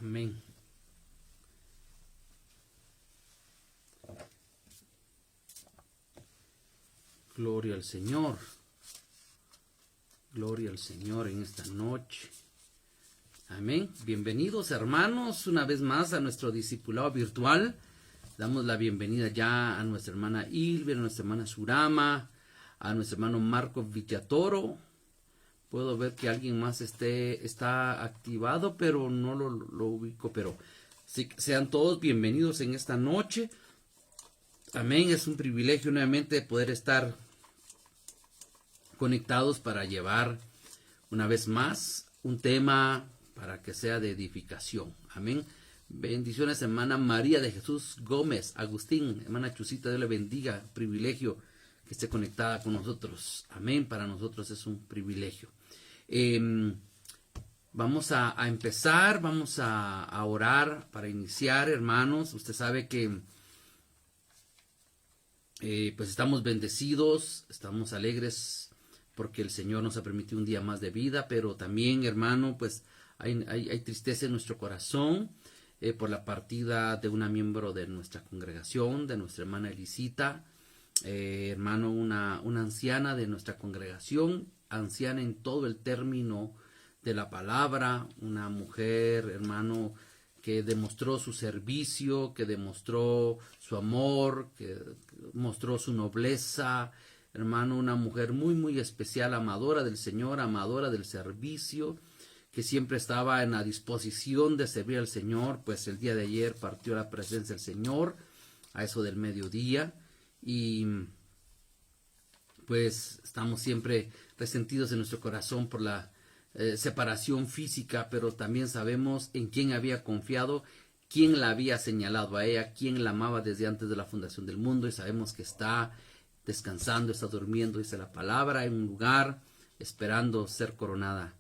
Amén. Gloria al Señor. Gloria al Señor en esta noche. Amén. Bienvenidos, hermanos, una vez más a nuestro discipulado virtual. Damos la bienvenida ya a nuestra hermana Ilvia, a nuestra hermana Surama, a nuestro hermano Marco Villatoro. Puedo ver que alguien más está activado, pero no lo ubico. Pero sí, sean todos bienvenidos en esta noche. Amén. Es un privilegio nuevamente poder estar conectados para llevar una vez más un tema para que sea de edificación. Amén. Bendiciones, hermana María de Jesús Gómez, Agustín, hermana Chusita, Dios le bendiga. Privilegio que esté conectada con nosotros. Amén. Para nosotros es un privilegio. Vamos a empezar, vamos a orar para iniciar, hermanos. Usted sabe que pues estamos bendecidos, estamos alegres porque el Señor nos ha permitido un día más de vida, pero también, hermano, pues hay tristeza en nuestro corazón por la partida de una miembro de nuestra congregación, de nuestra hermana Elisita, hermano, una anciana de nuestra congregación, anciana en todo el término de la palabra, una mujer, hermano, que demostró su servicio, que demostró su amor, que mostró su nobleza, hermano, una mujer muy, muy especial, amadora del Señor, amadora del servicio, que siempre estaba en la disposición de servir al Señor. Pues el día de ayer partió a la presencia del Señor, a eso del mediodía, y pues estamos siempre resentidos en nuestro corazón por la separación física, pero también sabemos en quién había confiado, quién la había señalado a ella, quién la amaba desde antes de la fundación del mundo, y sabemos que está descansando, está durmiendo, dice la palabra, en un lugar esperando ser coronada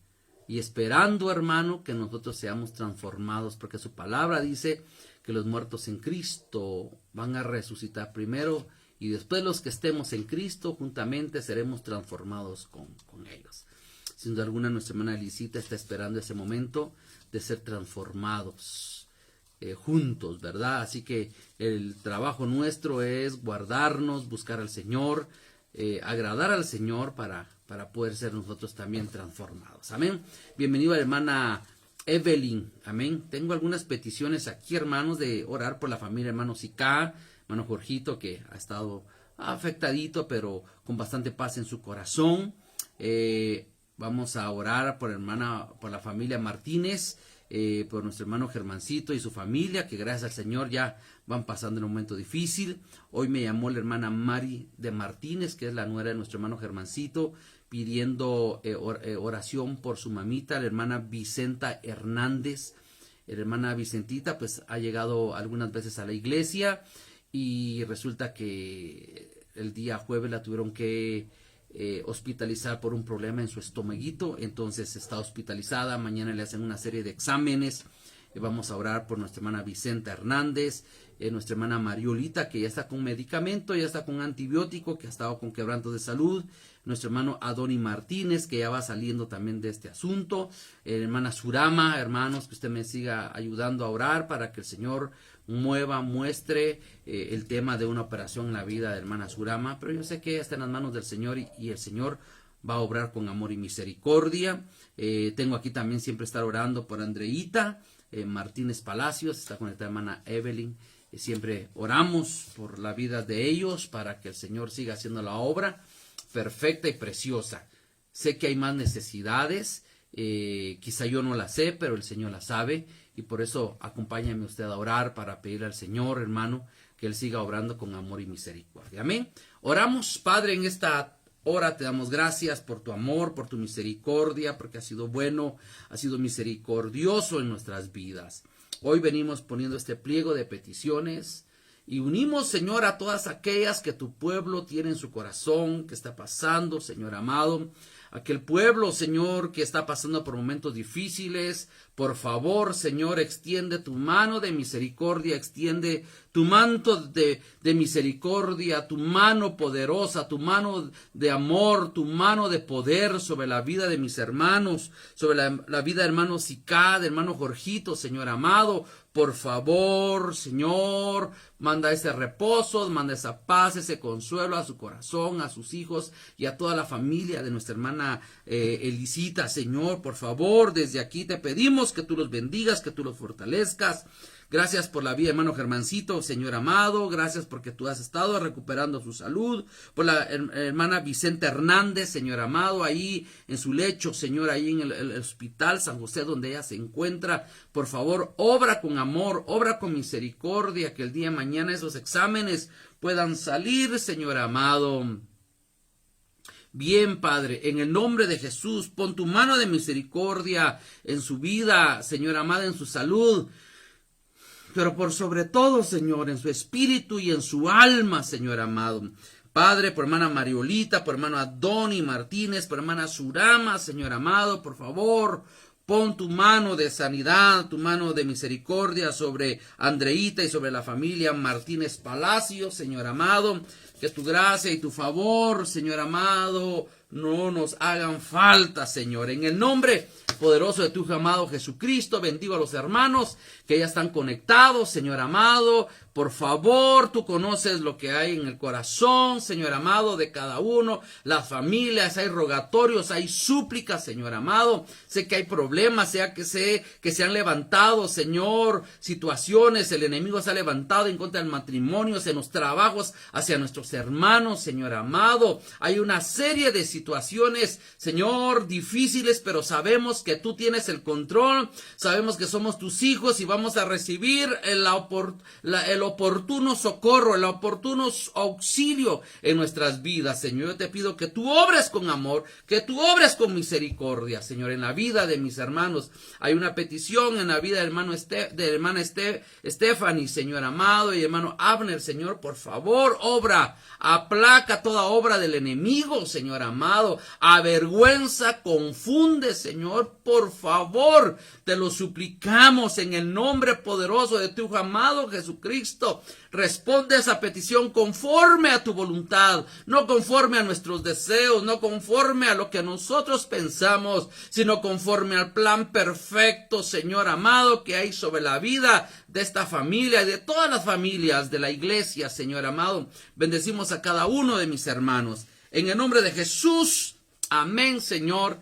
y esperando, hermano, que nosotros seamos transformados, porque su palabra dice que los muertos en Cristo van a resucitar primero y después los que estemos en Cristo juntamente seremos transformados con ellos. Sin duda alguna, nuestra hermana Elisita está esperando ese momento de ser transformados juntos, ¿verdad? Así que el trabajo nuestro es guardarnos, buscar al Señor, agradar al Señor para poder ser nosotros también transformados. Amén. Bienvenido a la hermana Evelyn. Amén. Tengo algunas peticiones aquí, hermanos, de orar por la familia, hermano Sica, hermano Jorgito, que ha estado afectadito, pero con bastante paz en su corazón. Vamos a orar por la familia Martínez, por nuestro hermano Germancito y su familia, que gracias al Señor ya van pasando en un momento difícil. Hoy me llamó la hermana Mari de Martínez, que es la nuera de nuestro hermano Germancito, pidiendo oración por su mamita, la hermana Vicenta Hernández. La hermana Vicentita pues ha llegado algunas veces a la iglesia y resulta que el día jueves la tuvieron que hospitalizar por un problema en su estomaguito, entonces está hospitalizada. Mañana le hacen una serie de exámenes. Vamos a orar por nuestra hermana Vicenta Hernández, nuestra hermana Mariolita, que ya está con medicamento, ya está con antibiótico, que ha estado con quebrantos de salud, nuestro hermano Adoni Martínez, que ya va saliendo también de este asunto, hermana Surama, hermanos, que usted me siga ayudando a orar para que el Señor muestre el tema de una operación en la vida de hermana Surama, pero yo sé que está en las manos del Señor y el Señor va a obrar con amor y misericordia. Tengo aquí también siempre estar orando por Andreita Martínez Palacios, está con esta hermana Evelyn, siempre oramos por la vida de ellos para que el Señor siga haciendo la obra perfecta y preciosa. Sé que hay más necesidades, quizá yo no las sé, pero el Señor las sabe, y por eso acompáñame usted a orar para pedir al Señor, hermano, que Él siga obrando con amor y misericordia. Amén. Oramos, Padre, en esta hora te damos gracias por tu amor, por tu misericordia, porque has sido bueno, has sido misericordioso en nuestras vidas. Hoy venimos poniendo este pliego de peticiones y unimos, Señor, a todas aquellas que tu pueblo tiene en su corazón, que está pasando, Señor amado. aquel pueblo, Señor, que está pasando por momentos difíciles. Por favor, Señor, extiende tu mano de misericordia, extiende tu manto de misericordia, tu mano poderosa, tu mano de amor, tu mano de poder sobre la vida de mis hermanos, sobre la vida de hermano Sicá, de hermano Jorgito, Señor amado. Por favor, Señor, manda ese reposo, manda esa paz, ese consuelo a su corazón, a sus hijos y a toda la familia de nuestra hermana Elisita. Señor, por favor, desde aquí te pedimos que tú los bendigas, que tú los fortalezcas. Gracias por la vida, hermano Germancito, Señor amado. Gracias porque tú has estado recuperando su salud. Por la hermana Vicente Hernández, Señor amado, ahí en su lecho, Señor, ahí en el hospital San José, donde ella se encuentra. Por favor, obra con amor, obra con misericordia, que el día de mañana esos exámenes puedan salir, Señor amado. Bien, Padre, en el nombre de Jesús, pon tu mano de misericordia en su vida, Señor amado, en su salud. Pero por sobre todo, Señor, en su espíritu y en su alma, Señor amado. Padre, por hermana Mariolita, por hermano Adoni Martínez, por hermana Surama, Señor amado, por favor, pon tu mano de sanidad, tu mano de misericordia sobre Andreita y sobre la familia Martínez Palacio, Señor amado. Que tu gracia y tu favor, Señor amado, no nos hagan falta, Señor. En el nombre poderoso de tu amado Jesucristo, bendigo a los hermanos que ya están conectados, Señor amado. Por favor, tú conoces lo que hay en el corazón, Señor amado, de cada uno, las familias, hay rogatorios, hay súplicas, Señor amado. Sé que hay problemas, sé que se han levantado, Señor, situaciones, el enemigo se ha levantado en contra del matrimonio, en los trabajos, hacia nuestros hermanos, Señor amado. Hay una serie de situaciones, Señor, difíciles, pero sabemos que tú tienes el control, sabemos que somos tus hijos y vamos a recibir el oportuno socorro, el oportuno auxilio en nuestras vidas, Señor. Yo te pido que tú obres con amor, que tú obres con misericordia, Señor, en la vida de mis hermanos. Hay una petición en la vida del hermano hermana Stephanie, Señor amado, y hermano Abner, Señor, por favor, obra, aplaca toda obra del enemigo, Señor amado, avergüenza, confunde, Señor, por favor, te lo suplicamos en el nombre poderoso de tu amado Jesucristo. Responde esa petición conforme a tu voluntad, no conforme a nuestros deseos, no conforme a lo que nosotros pensamos, sino conforme al plan perfecto, Señor amado, que hay sobre la vida de esta familia y de todas las familias de la iglesia, Señor amado. Bendecimos a cada uno de mis hermanos. En el nombre de Jesús, amén, Señor,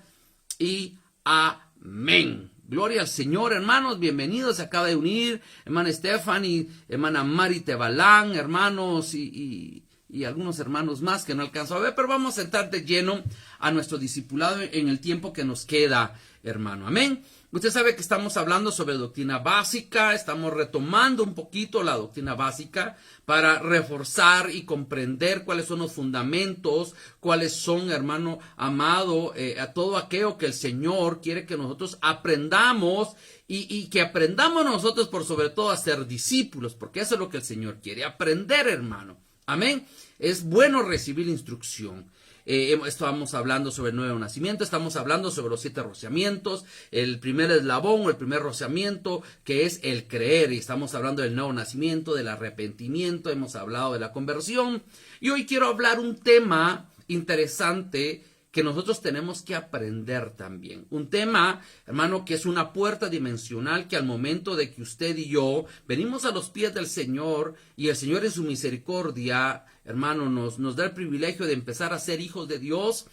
y amén. Gloria al Señor, hermanos, bienvenidos, se acaba de unir hermana Stephanie, hermana Mari Tebalán, hermanos y algunos hermanos más que no alcanzo a ver, pero vamos a entrar de lleno a nuestro discipulado en el tiempo que nos queda, hermano, amén. Usted sabe que estamos hablando sobre doctrina básica, estamos retomando un poquito la doctrina básica para reforzar y comprender cuáles son los fundamentos, cuáles son, hermano amado, a todo aquello que el Señor quiere que nosotros aprendamos y que aprendamos nosotros por sobre todo a ser discípulos, porque eso es lo que el Señor quiere, aprender, hermano. Amén. Es bueno recibir instrucción. Estamos hablando sobre el nuevo nacimiento, estamos hablando sobre los 7 rociamientos, el primer eslabón o el primer rociamiento que es el creer, y estamos hablando del nuevo nacimiento, del arrepentimiento, hemos hablado de la conversión, y hoy quiero hablar un tema interesante que nosotros tenemos que aprender también. Un tema, hermano, que es una puerta dimensional que al momento de que usted y yo venimos a los pies del Señor y el Señor en su misericordia, hermano, nos da el privilegio de empezar a ser hijos de Dios.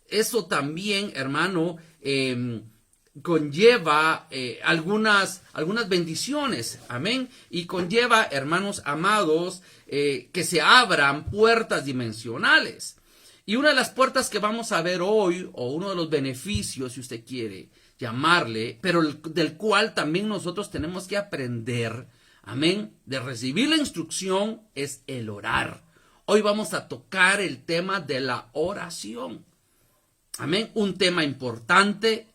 Eso también, hermano, conlleva algunas bendiciones, amén, y conlleva, hermanos amados, que se abran puertas dimensionales. Y una de las puertas que vamos a ver hoy, o uno de los beneficios, si usted quiere llamarle, pero del cual también nosotros tenemos que aprender, amén, de recibir la instrucción, es el orar. Hoy vamos a tocar el tema de la oración, amén, un tema importante,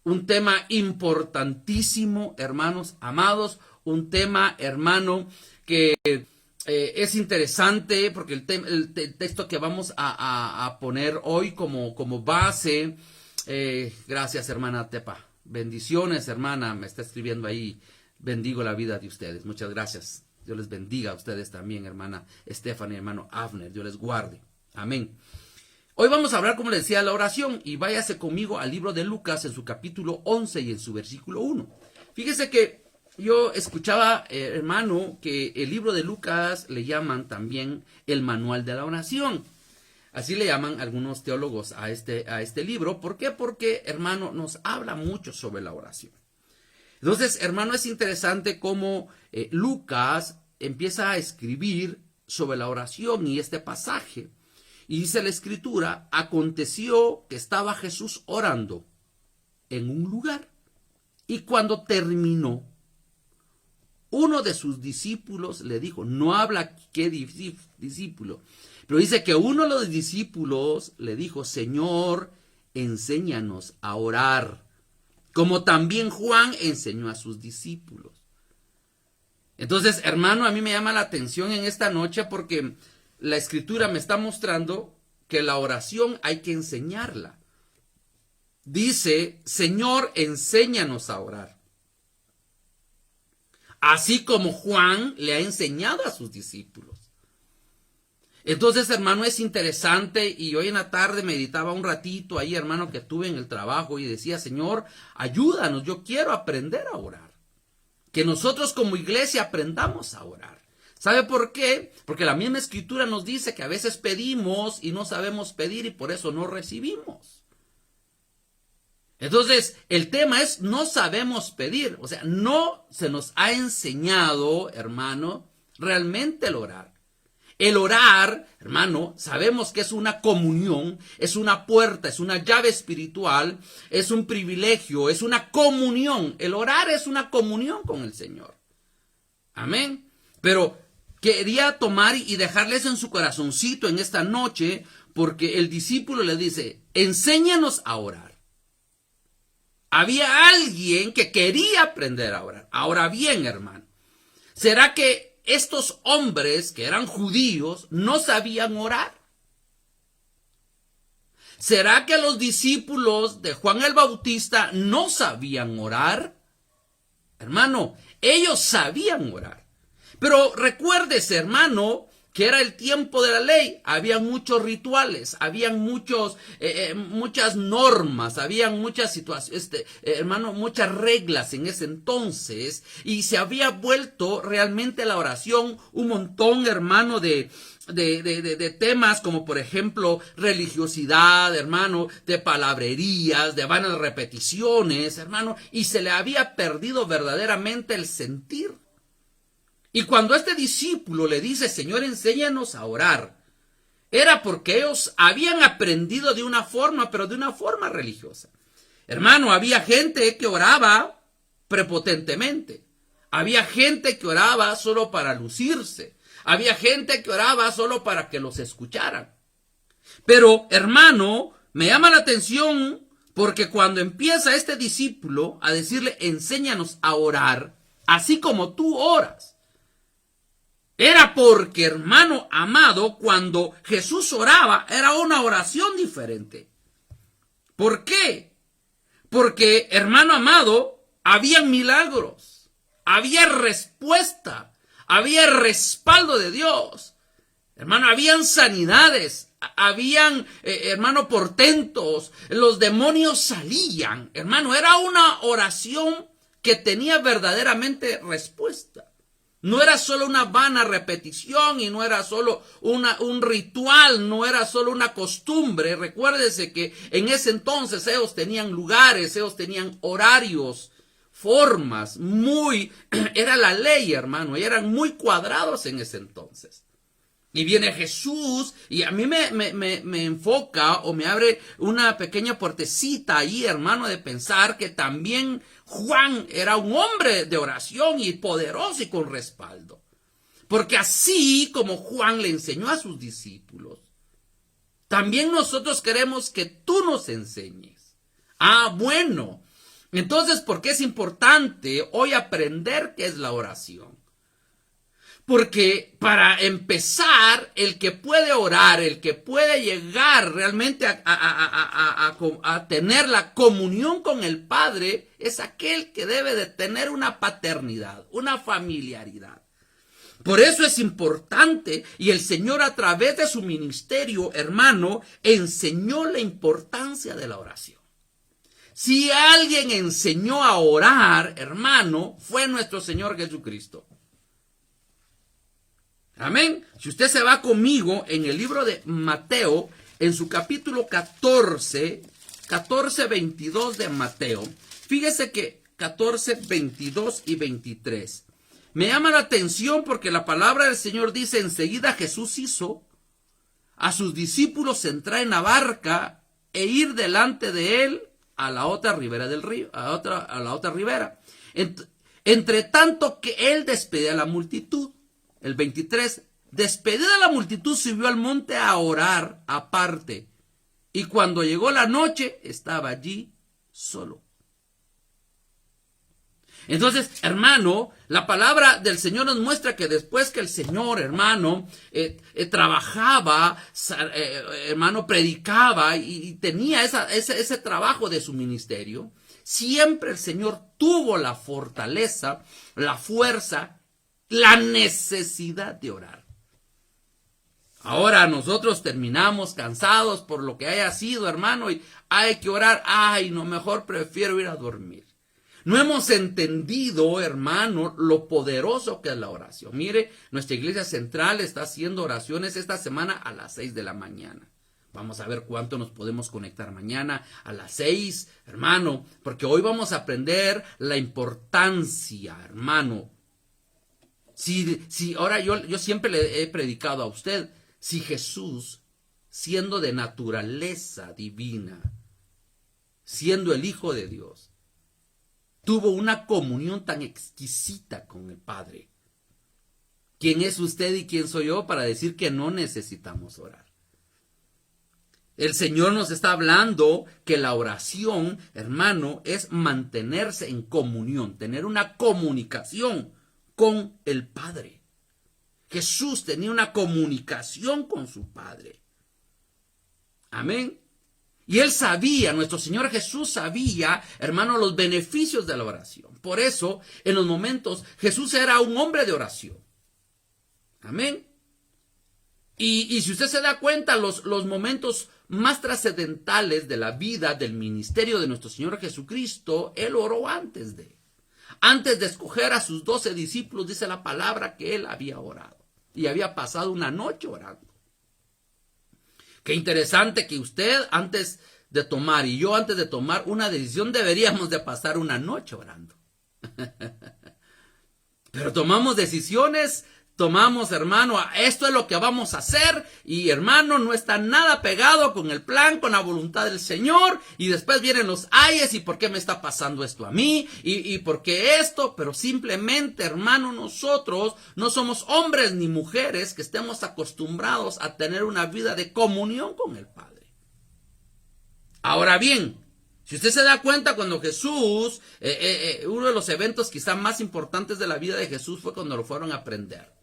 un tema importantísimo, hermanos amados, un tema, hermano, que Es interesante porque el texto que vamos a poner hoy como base, gracias hermana Tepa, bendiciones hermana, me está escribiendo ahí, bendigo la vida de ustedes, muchas gracias, Dios les bendiga a ustedes también hermana Stephanie, hermano Avner, Dios les guarde, amén. Hoy vamos a hablar, como les decía, la oración, y váyase conmigo al libro de Lucas en su capítulo 11 y en su versículo 1. Fíjese que yo escuchaba, hermano, que el libro de Lucas le llaman también el manual de la oración. Así le llaman algunos teólogos a este libro. ¿Por qué? Porque, hermano, nos habla mucho sobre la oración. Entonces, hermano, es interesante cómo Lucas empieza a escribir sobre la oración y este pasaje. Y dice la escritura, aconteció que estaba Jesús orando en un lugar. Y cuando terminó, uno de sus discípulos le dijo, no habla qué discípulo, pero dice que uno de los discípulos le dijo, Señor, enséñanos a orar, como también Juan enseñó a sus discípulos. Entonces, hermano, a mí me llama la atención en esta noche porque la escritura me está mostrando que la oración hay que enseñarla. Dice, Señor, enséñanos a orar. Así como Juan le ha enseñado a sus discípulos. Entonces, hermano, es interesante, y hoy en la tarde meditaba un ratito ahí, hermano, que tuve en el trabajo y decía, Señor, ayúdanos, yo quiero aprender a orar. Que nosotros como iglesia aprendamos a orar. ¿Sabe por qué? Porque la misma escritura nos dice que a veces pedimos y no sabemos pedir y por eso no recibimos. Entonces, el tema es no sabemos pedir, o sea, no se nos ha enseñado, hermano, realmente el orar. El orar, hermano, sabemos que es una comunión, es una puerta, es una llave espiritual, es un privilegio, es una comunión. El orar es una comunión con el Señor. Amén. Pero quería tomar y dejarles en su corazoncito en esta noche, porque el discípulo le dice, enséñanos a orar. Había alguien que quería aprender a orar. Ahora bien, hermano, ¿será que estos hombres que eran judíos no sabían orar? ¿Será que los discípulos de Juan el Bautista no sabían orar? Hermano, ellos sabían orar. Pero recuérdese, hermano, que era el tiempo de la ley, había muchos rituales, habían muchas normas, habían muchas situaciones, hermano, muchas reglas en ese entonces, y se había vuelto realmente la oración un montón, hermano, de temas como por ejemplo religiosidad, hermano, de palabrerías, de vanas repeticiones, hermano, y se le había perdido verdaderamente el sentir. Y cuando este discípulo le dice, Señor, enséñanos a orar, era porque ellos habían aprendido de una forma, pero de una forma religiosa. Hermano, había gente que oraba prepotentemente. Había gente que oraba solo para lucirse. Había gente que oraba solo para que los escucharan. Pero, hermano, me llama la atención porque cuando empieza este discípulo a decirle, enséñanos a orar, así como tú oras, era porque, hermano amado, cuando Jesús oraba, era una oración diferente. ¿Por qué? Porque, hermano amado, había milagros, había respuesta, había respaldo de Dios. Hermano, habían sanidades, habían, hermano, portentos, los demonios salían. Hermano, era una oración que tenía verdaderamente respuesta. No era solo una vana repetición y no era solo un ritual, no era solo una costumbre. Recuérdese que en ese entonces ellos tenían lugares, ellos tenían horarios, formas, era la ley, hermano, y eran muy cuadrados en ese entonces. Y viene Jesús y a mí me enfoca o me abre una pequeña puertecita ahí, hermano, de pensar que también Juan era un hombre de oración y poderoso y con respaldo. Porque así como Juan le enseñó a sus discípulos, también nosotros queremos que tú nos enseñes. Ah, bueno. Entonces, ¿por qué es importante hoy aprender qué es la oración? Porque para empezar, el que puede orar, el que puede llegar realmente a tener la comunión con el Padre, es aquel que debe de tener una paternidad, una familiaridad. Por eso es importante, y el Señor a través de su ministerio, hermano, enseñó la importancia de la oración. Si alguien enseñó a orar, hermano, fue nuestro Señor Jesucristo. Amén. Si usted se va conmigo en el libro de Mateo, en su capítulo 14, 22 de Mateo, fíjese que 14, 22 y 23. Me llama la atención porque la palabra del Señor dice, enseguida Jesús hizo a sus discípulos entrar en la barca e ir delante de él a la otra ribera del río, a la otra ribera. Entre tanto que él despedía a la multitud. El 23, despedida la multitud, subió al monte a orar aparte. Y cuando llegó la noche, estaba allí solo. Entonces, hermano, la palabra del Señor nos muestra que después que el Señor, hermano, trabajaba, hermano, predicaba y tenía ese trabajo de su ministerio, siempre el Señor tuvo la fortaleza, la fuerza, la necesidad de orar. Ahora nosotros terminamos cansados por lo que haya sido, hermano, y hay que orar. Ay, no, mejor prefiero ir a dormir. No hemos entendido, hermano, lo poderoso que es la oración. Mire, nuestra iglesia central está haciendo oraciones esta semana a las 6 de la mañana. Vamos a ver cuánto nos podemos conectar mañana a las 6, hermano, porque hoy vamos a aprender la importancia, hermano. Si ahora yo siempre le he predicado a usted, si Jesús, siendo de naturaleza divina, siendo el Hijo de Dios, tuvo una comunión tan exquisita con el Padre, ¿quién es usted y quién soy yo para decir que no necesitamos orar? El Señor nos está hablando que la oración, hermano, es mantenerse en comunión, tener una comunicación con el Padre. Jesús tenía una comunicación con su Padre. Amén. Y él sabía, nuestro Señor Jesús sabía, hermano, los beneficios de la oración. Por eso, en los momentos, Jesús era un hombre de oración. Amén. Y si usted se da cuenta, los momentos más trascendentales de la vida, del ministerio de nuestro Señor Jesucristo, él oró antes de escoger a sus 12 discípulos, dice la palabra que él había orado. Y había pasado una noche orando. Qué interesante que usted antes de tomar y yo antes de tomar una decisión deberíamos de pasar una noche orando. Pero tomamos decisiones, hermano, esto es lo que vamos a hacer y hermano, no está nada pegado con el plan, con la voluntad del Señor y después vienen los ayes y por qué me está pasando esto a mí y por qué esto, pero simplemente, hermano, nosotros no somos hombres ni mujeres que estemos acostumbrados a tener una vida de comunión con el Padre. Ahora bien, si usted se da cuenta, cuando Jesús, uno de los eventos quizá más importantes de la vida de Jesús fue cuando lo fueron a prender.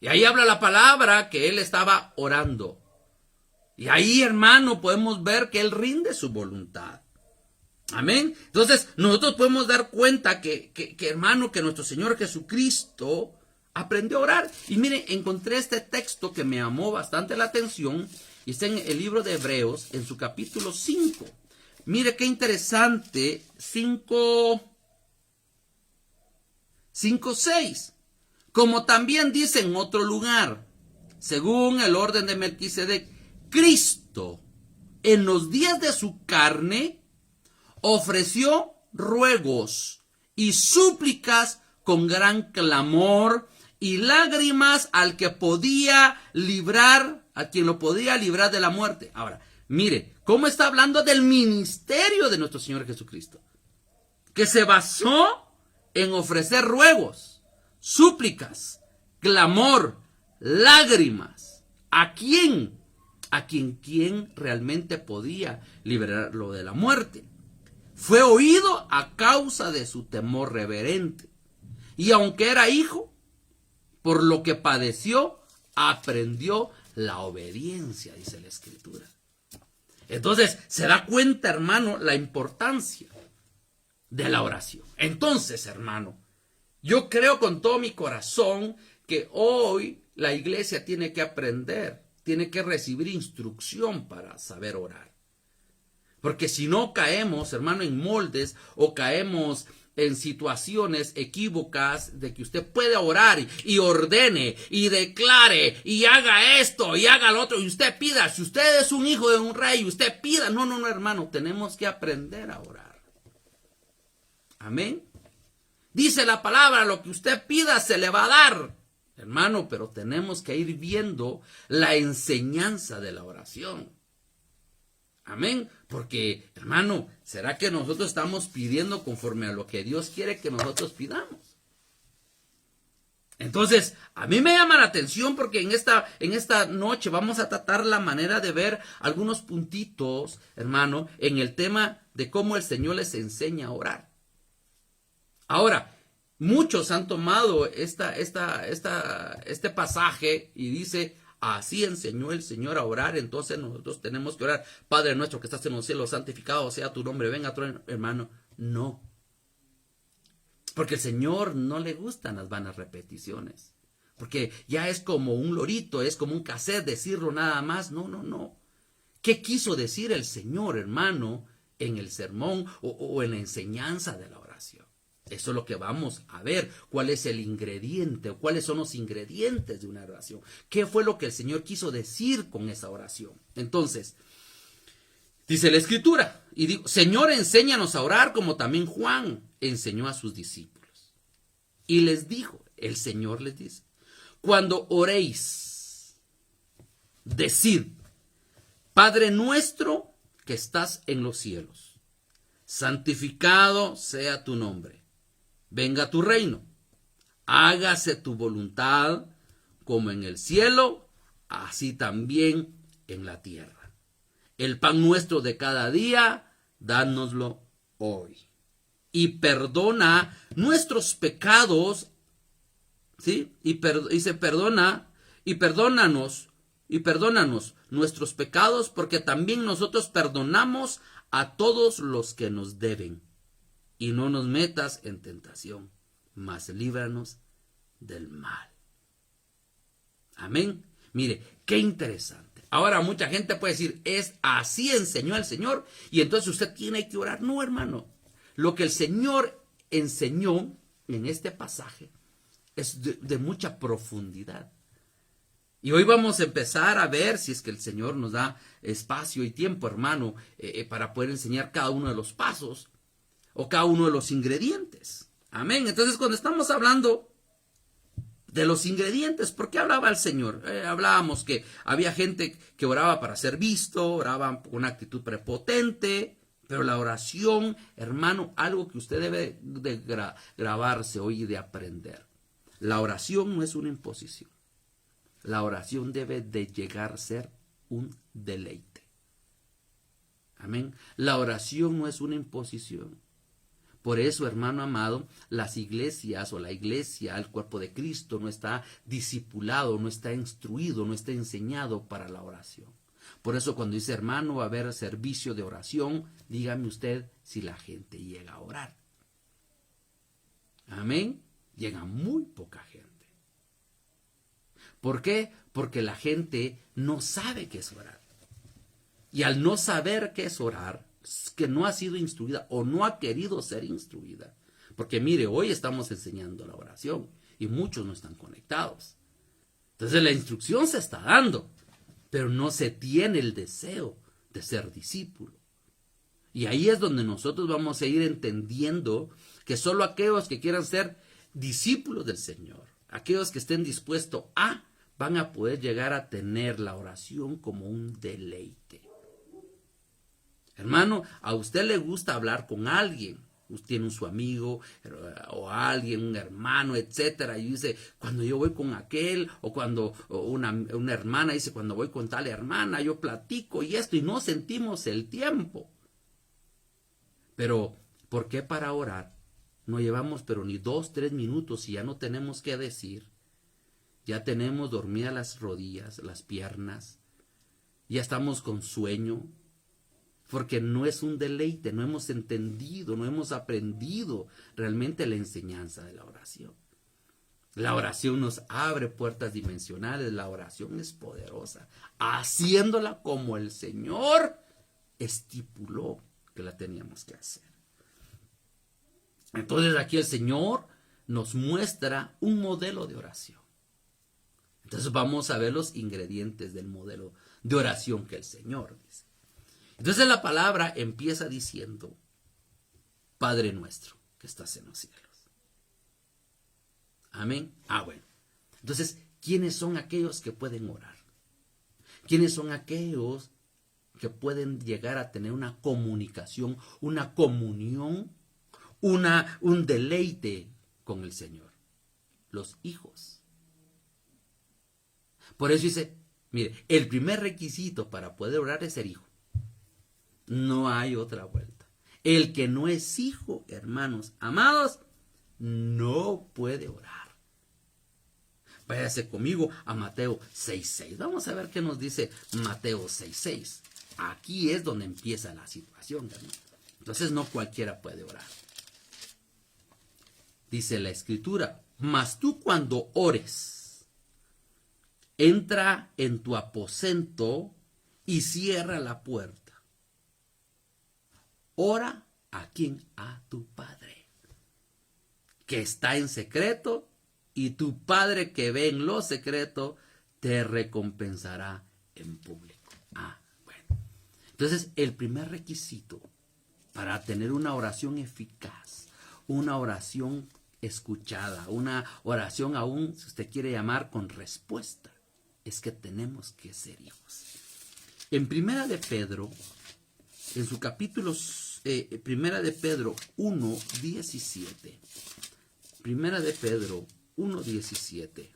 Y ahí habla la palabra que él estaba orando. Y ahí, hermano, podemos ver que él rinde su voluntad. Amén. Entonces, nosotros podemos dar cuenta que hermano, que nuestro Señor Jesucristo aprendió a orar. Y mire, encontré este texto que me llamó bastante la atención. Y está en el libro de Hebreos, en su capítulo 5. Mire qué interesante. 5:6. Como también dice en otro lugar, según el orden de Melquisedec, Cristo, en los días de su carne, ofreció ruegos y súplicas con gran clamor y lágrimas al que podía librar, a quien lo podía librar de la muerte. Ahora, mire, cómo está hablando del ministerio de nuestro Señor Jesucristo, que se basó en ofrecer ruegos, súplicas, clamor, lágrimas. ¿A quién? A quien realmente podía liberarlo de la muerte. Fue oído a causa de su temor reverente. Y aunque era hijo, por lo que padeció, aprendió la obediencia, dice la Escritura. Entonces, se da cuenta, hermano, la importancia de la oración. Entonces, hermano, yo creo con todo mi corazón que hoy la iglesia tiene que aprender, tiene que recibir instrucción para saber orar. Porque si no caemos, hermano, en moldes o caemos en situaciones equívocas de que usted puede orar y ordene y declare y haga esto y haga lo otro y usted pida. Si usted es un hijo de un rey, usted pida. No, no, no, hermano, tenemos que aprender a orar. Amén. Dice la palabra, lo que usted pida se le va a dar, hermano, pero tenemos que ir viendo la enseñanza de la oración. Amén, porque, hermano, ¿será que nosotros estamos pidiendo conforme a lo que Dios quiere que nosotros pidamos? Entonces, a mí me llama la atención porque en esta noche vamos a tratar la manera de ver algunos puntitos, hermano, en el tema de cómo el Señor les enseña a orar. Ahora, muchos han tomado este pasaje y dice, así enseñó el Señor a orar, entonces nosotros tenemos que orar. Padre nuestro que estás en los cielos, santificado sea tu nombre, venga tu reino. Hermano, no. Porque al Señor no le gustan las vanas repeticiones. Porque ya es como un lorito, es como un cassette decirlo nada más. No, no, no. ¿Qué quiso decir el Señor, hermano, en el sermón o en la enseñanza de la oración? Eso es lo que vamos a ver, cuál es el ingrediente o cuáles son los ingredientes de una oración. ¿Qué fue lo que el Señor quiso decir con esa oración? Entonces, dice la Escritura, y digo, Señor, enséñanos a orar como también Juan enseñó a sus discípulos. Y les dijo, el Señor les dice, cuando oréis, decid, Padre nuestro que estás en los cielos, santificado sea tu nombre. Venga tu reino, hágase tu voluntad como en el cielo, así también en la tierra. El pan nuestro de cada día, dánoslo hoy. Y perdona nuestros pecados, ¿sí? Perdónanos nuestros pecados, porque también nosotros perdonamos a todos los que nos deben. Y no nos metas en tentación, mas líbranos del mal. Amén. Mire, qué interesante. Ahora mucha gente puede decir, es así enseñó el Señor, y entonces usted tiene que orar. No, hermano. Lo que el Señor enseñó en este pasaje es de mucha profundidad. Y hoy vamos a empezar a ver, si es que el Señor nos da espacio y tiempo, hermano, para poder enseñar cada uno de los pasos o cada uno de los ingredientes. Amén. Entonces, cuando estamos hablando de los ingredientes, ¿por qué hablaba el Señor? Hablábamos que había gente que oraba para ser visto, oraba con una actitud prepotente, pero la oración, hermano, algo que usted debe de grabarse hoy y de aprender. La oración no es una imposición. La oración debe de llegar a ser un deleite. Amén. La oración no es una imposición. Por eso, hermano amado, las iglesias o la iglesia, el cuerpo de Cristo, no está discipulado, no está instruido, no está enseñado para la oración. Por eso cuando dice, hermano, va a haber servicio de oración, dígame usted si la gente llega a orar. Amén. Llega muy poca gente. ¿Por qué? Porque la gente no sabe qué es orar. Y al no saber qué es orar, que no ha sido instruida o no ha querido ser instruida. Porque mire, hoy estamos enseñando la oración y muchos no están conectados. Entonces la instrucción se está dando, pero no se tiene el deseo de ser discípulo. Y ahí es donde nosotros vamos a ir entendiendo que solo aquellos que quieran ser discípulos del Señor, aquellos que estén dispuestos van a poder llegar a tener la oración como un deleite. Hermano, a usted le gusta hablar con alguien. Usted tiene su amigo o alguien, un hermano, etcétera, y dice, cuando yo voy con aquel, o cuando una hermana dice, cuando voy con tal hermana, yo platico y esto, y no sentimos el tiempo. Pero, ¿por qué para orar no llevamos pero ni 2, 3 minutos y ya no tenemos que decir? Ya tenemos dormidas las rodillas, las piernas. Ya estamos con sueño. Porque no es un deleite, no hemos entendido, no hemos aprendido realmente la enseñanza de la oración. La oración nos abre puertas dimensionales, la oración es poderosa, haciéndola como el Señor estipuló que la teníamos que hacer. Entonces aquí el Señor nos muestra un modelo de oración. Entonces vamos a ver los ingredientes del modelo de oración que el Señor dice. Entonces la palabra empieza diciendo, Padre nuestro que estás en los cielos. Amén. Bueno. Entonces, ¿quiénes son aquellos que pueden orar? ¿Quiénes son aquellos que pueden llegar a tener una comunicación, una comunión, un deleite con el Señor? Los hijos. Por eso dice, mire, el primer requisito para poder orar es ser hijo. No hay otra vuelta. El que no es hijo, hermanos amados, no puede orar. Váyase conmigo a Mateo 6:6. Vamos a ver qué nos dice Mateo 6:6. Aquí es donde empieza la situación, hermano. Entonces no cualquiera puede orar. Dice la Escritura, mas tú cuando ores, entra en tu aposento y cierra la puerta. Ora a quién, a tu Padre, que está en secreto, y tu Padre que ve en lo secreto te recompensará en público. Bueno. Entonces, el primer requisito para tener una oración eficaz, una oración escuchada, una oración aún, si usted quiere llamar, con respuesta, es que tenemos que ser hijos. En Primera de Pedro, en su capítulo, Primera de Pedro 1:17. Primera de Pedro 1:17.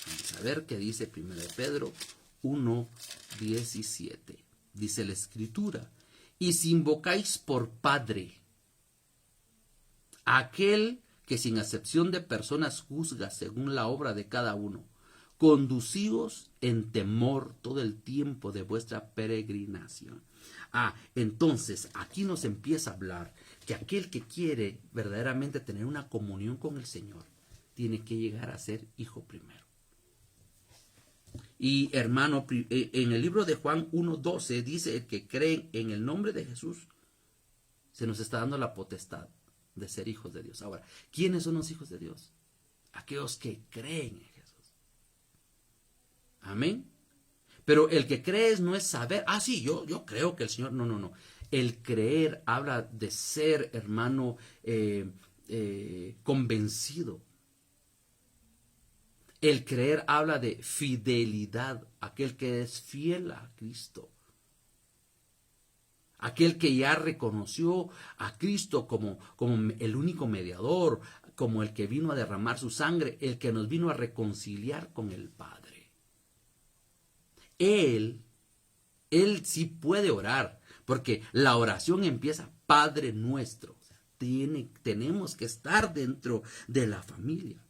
Vamos a ver qué dice Primera de Pedro 1:17. Dice la Escritura, y si invocáis por Padre aquel que sin acepción de personas juzga según la obra de cada uno, conducíos en temor todo el tiempo de vuestra peregrinación. Entonces aquí nos empieza a hablar que aquel que quiere verdaderamente tener una comunión con el Señor tiene que llegar a ser hijo primero. Y hermano, en el libro de Juan 1:12 dice, el que cree en el nombre de Jesús, se nos está dando la potestad de ser hijos de Dios. Ahora, ¿quiénes son los hijos de Dios? Aquellos que creen en Jesús. Amén. Pero el que crees no es saber, sí, yo creo que el Señor, no. El creer habla de ser, hermano, convencido. El creer habla de fidelidad, aquel que es fiel a Cristo. Aquel que ya reconoció a Cristo como el único mediador, como el que vino a derramar su sangre, el que nos vino a reconciliar con el Padre. Él sí puede orar, porque la oración empieza, Padre nuestro. O sea, tenemos que estar dentro de la familia.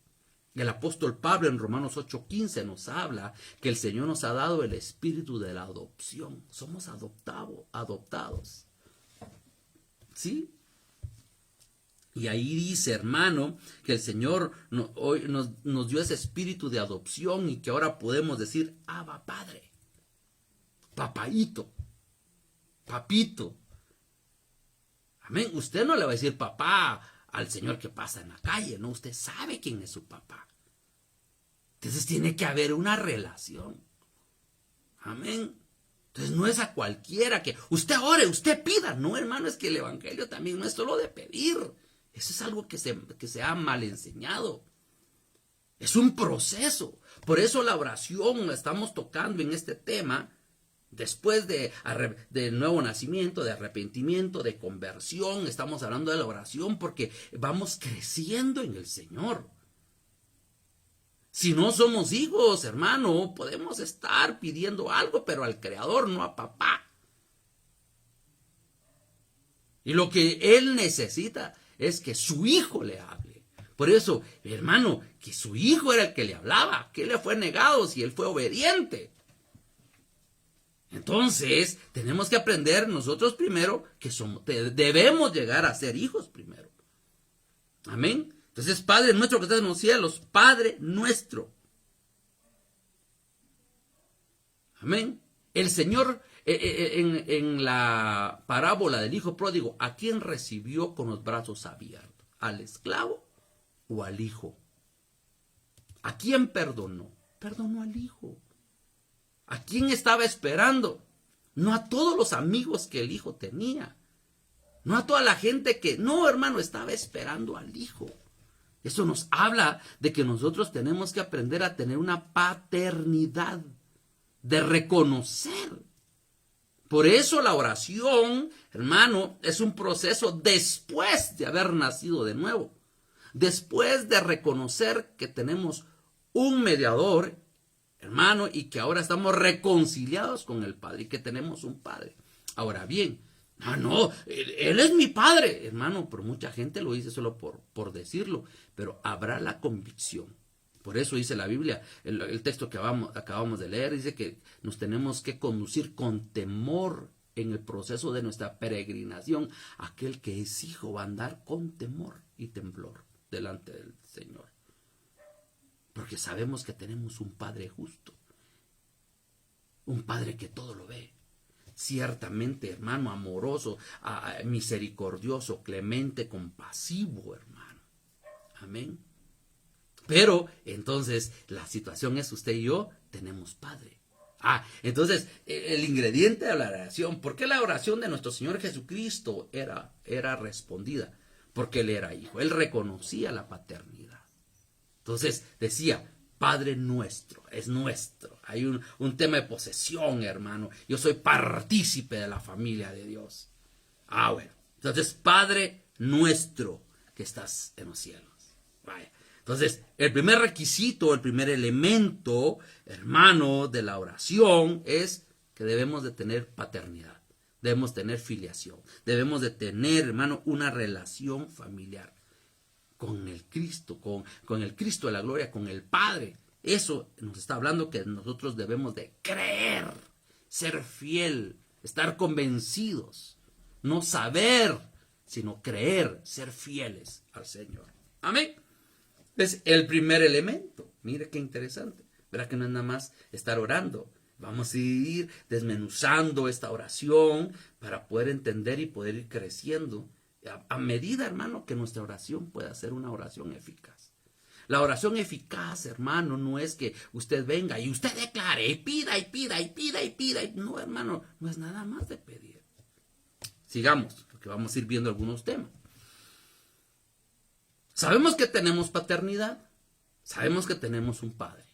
El apóstol Pablo en Romanos 8:15 nos habla que el Señor nos ha dado el espíritu de la adopción. Somos adoptados. ¿Sí? Y ahí dice, hermano, que el Señor hoy nos dio ese espíritu de adopción y que ahora podemos decir, Abba Padre. Papaíto, papito. Amén. Usted no le va a decir papá al señor que pasa en la calle, no. Usted sabe quién es su papá. Entonces tiene que haber una relación. Amén. Entonces no es a cualquiera que usted ore, usted pida. No, hermano, es que el evangelio también no es solo de pedir. Eso es algo que se ha mal enseñado. Es un proceso. Por eso la oración la estamos tocando en este tema. Después de nuevo nacimiento, de arrepentimiento, de conversión, estamos hablando de la oración porque vamos creciendo en el Señor. Si no somos hijos, hermano, podemos estar pidiendo algo, pero al Creador, no a papá. Y lo que Él necesita es que su hijo le hable. Por eso, hermano, que su hijo era el que le hablaba, que le fue negado si él fue obediente. Entonces, tenemos que aprender nosotros primero que debemos llegar a ser hijos primero. Amén. Entonces, Padre nuestro que estás en los cielos, Padre nuestro. Amén. El Señor, en la parábola del hijo pródigo, ¿a quién recibió con los brazos abiertos? ¿Al esclavo o al hijo? ¿A quién perdonó? Perdonó al hijo. ¿A quién estaba esperando? No a todos los amigos que el hijo tenía. No a toda la gente que... No, hermano, estaba esperando al hijo. Eso nos habla de que nosotros tenemos que aprender a tener una paternidad, de reconocer. Por eso la oración, hermano, es un proceso después de haber nacido de nuevo. Después de reconocer que tenemos un mediador, hermano, y que ahora estamos reconciliados con el Padre y que tenemos un Padre. Ahora bien, no, él es mi Padre, hermano, pero mucha gente lo dice solo por decirlo, pero habrá la convicción. Por eso dice la Biblia, el texto que acabamos de leer, dice que nos tenemos que conducir con temor en el proceso de nuestra peregrinación. Aquel que es hijo va a andar con temor y temblor delante del Señor. Porque sabemos que tenemos un Padre justo, un Padre que todo lo ve. Ciertamente, hermano, amoroso, misericordioso, clemente, compasivo, hermano. Amén. Pero, entonces, la situación es usted y yo tenemos Padre. Entonces, el ingrediente de la oración, ¿por qué la oración de nuestro Señor Jesucristo era respondida? Porque Él era hijo, Él reconocía la paternidad. Entonces, decía, Padre nuestro, es nuestro. Hay un tema de posesión, hermano. Yo soy partícipe de la familia de Dios. Bueno. Entonces, Padre nuestro que estás en los cielos. Vaya. Entonces, el primer requisito, el primer elemento, hermano, de la oración es que debemos de tener paternidad. Debemos tener filiación. Debemos de tener, hermano, una relación familiar con el Cristo, con el Cristo de la gloria, con el Padre. Eso nos está hablando que nosotros debemos de creer, ser fiel, estar convencidos, no saber, sino creer, ser fieles al Señor. Amén. Es el primer elemento. Mire qué interesante. Verá que no es nada más estar orando. Vamos a ir desmenuzando esta oración para poder entender y poder ir creciendo a medida, hermano, que nuestra oración pueda ser una oración eficaz. La oración eficaz, hermano, no es que usted venga y usted declare y pida y pida y pida y pida. No, hermano, no es nada más de pedir. Sigamos, porque vamos a ir viendo algunos temas. Sabemos que tenemos paternidad, sabemos que tenemos un Padre.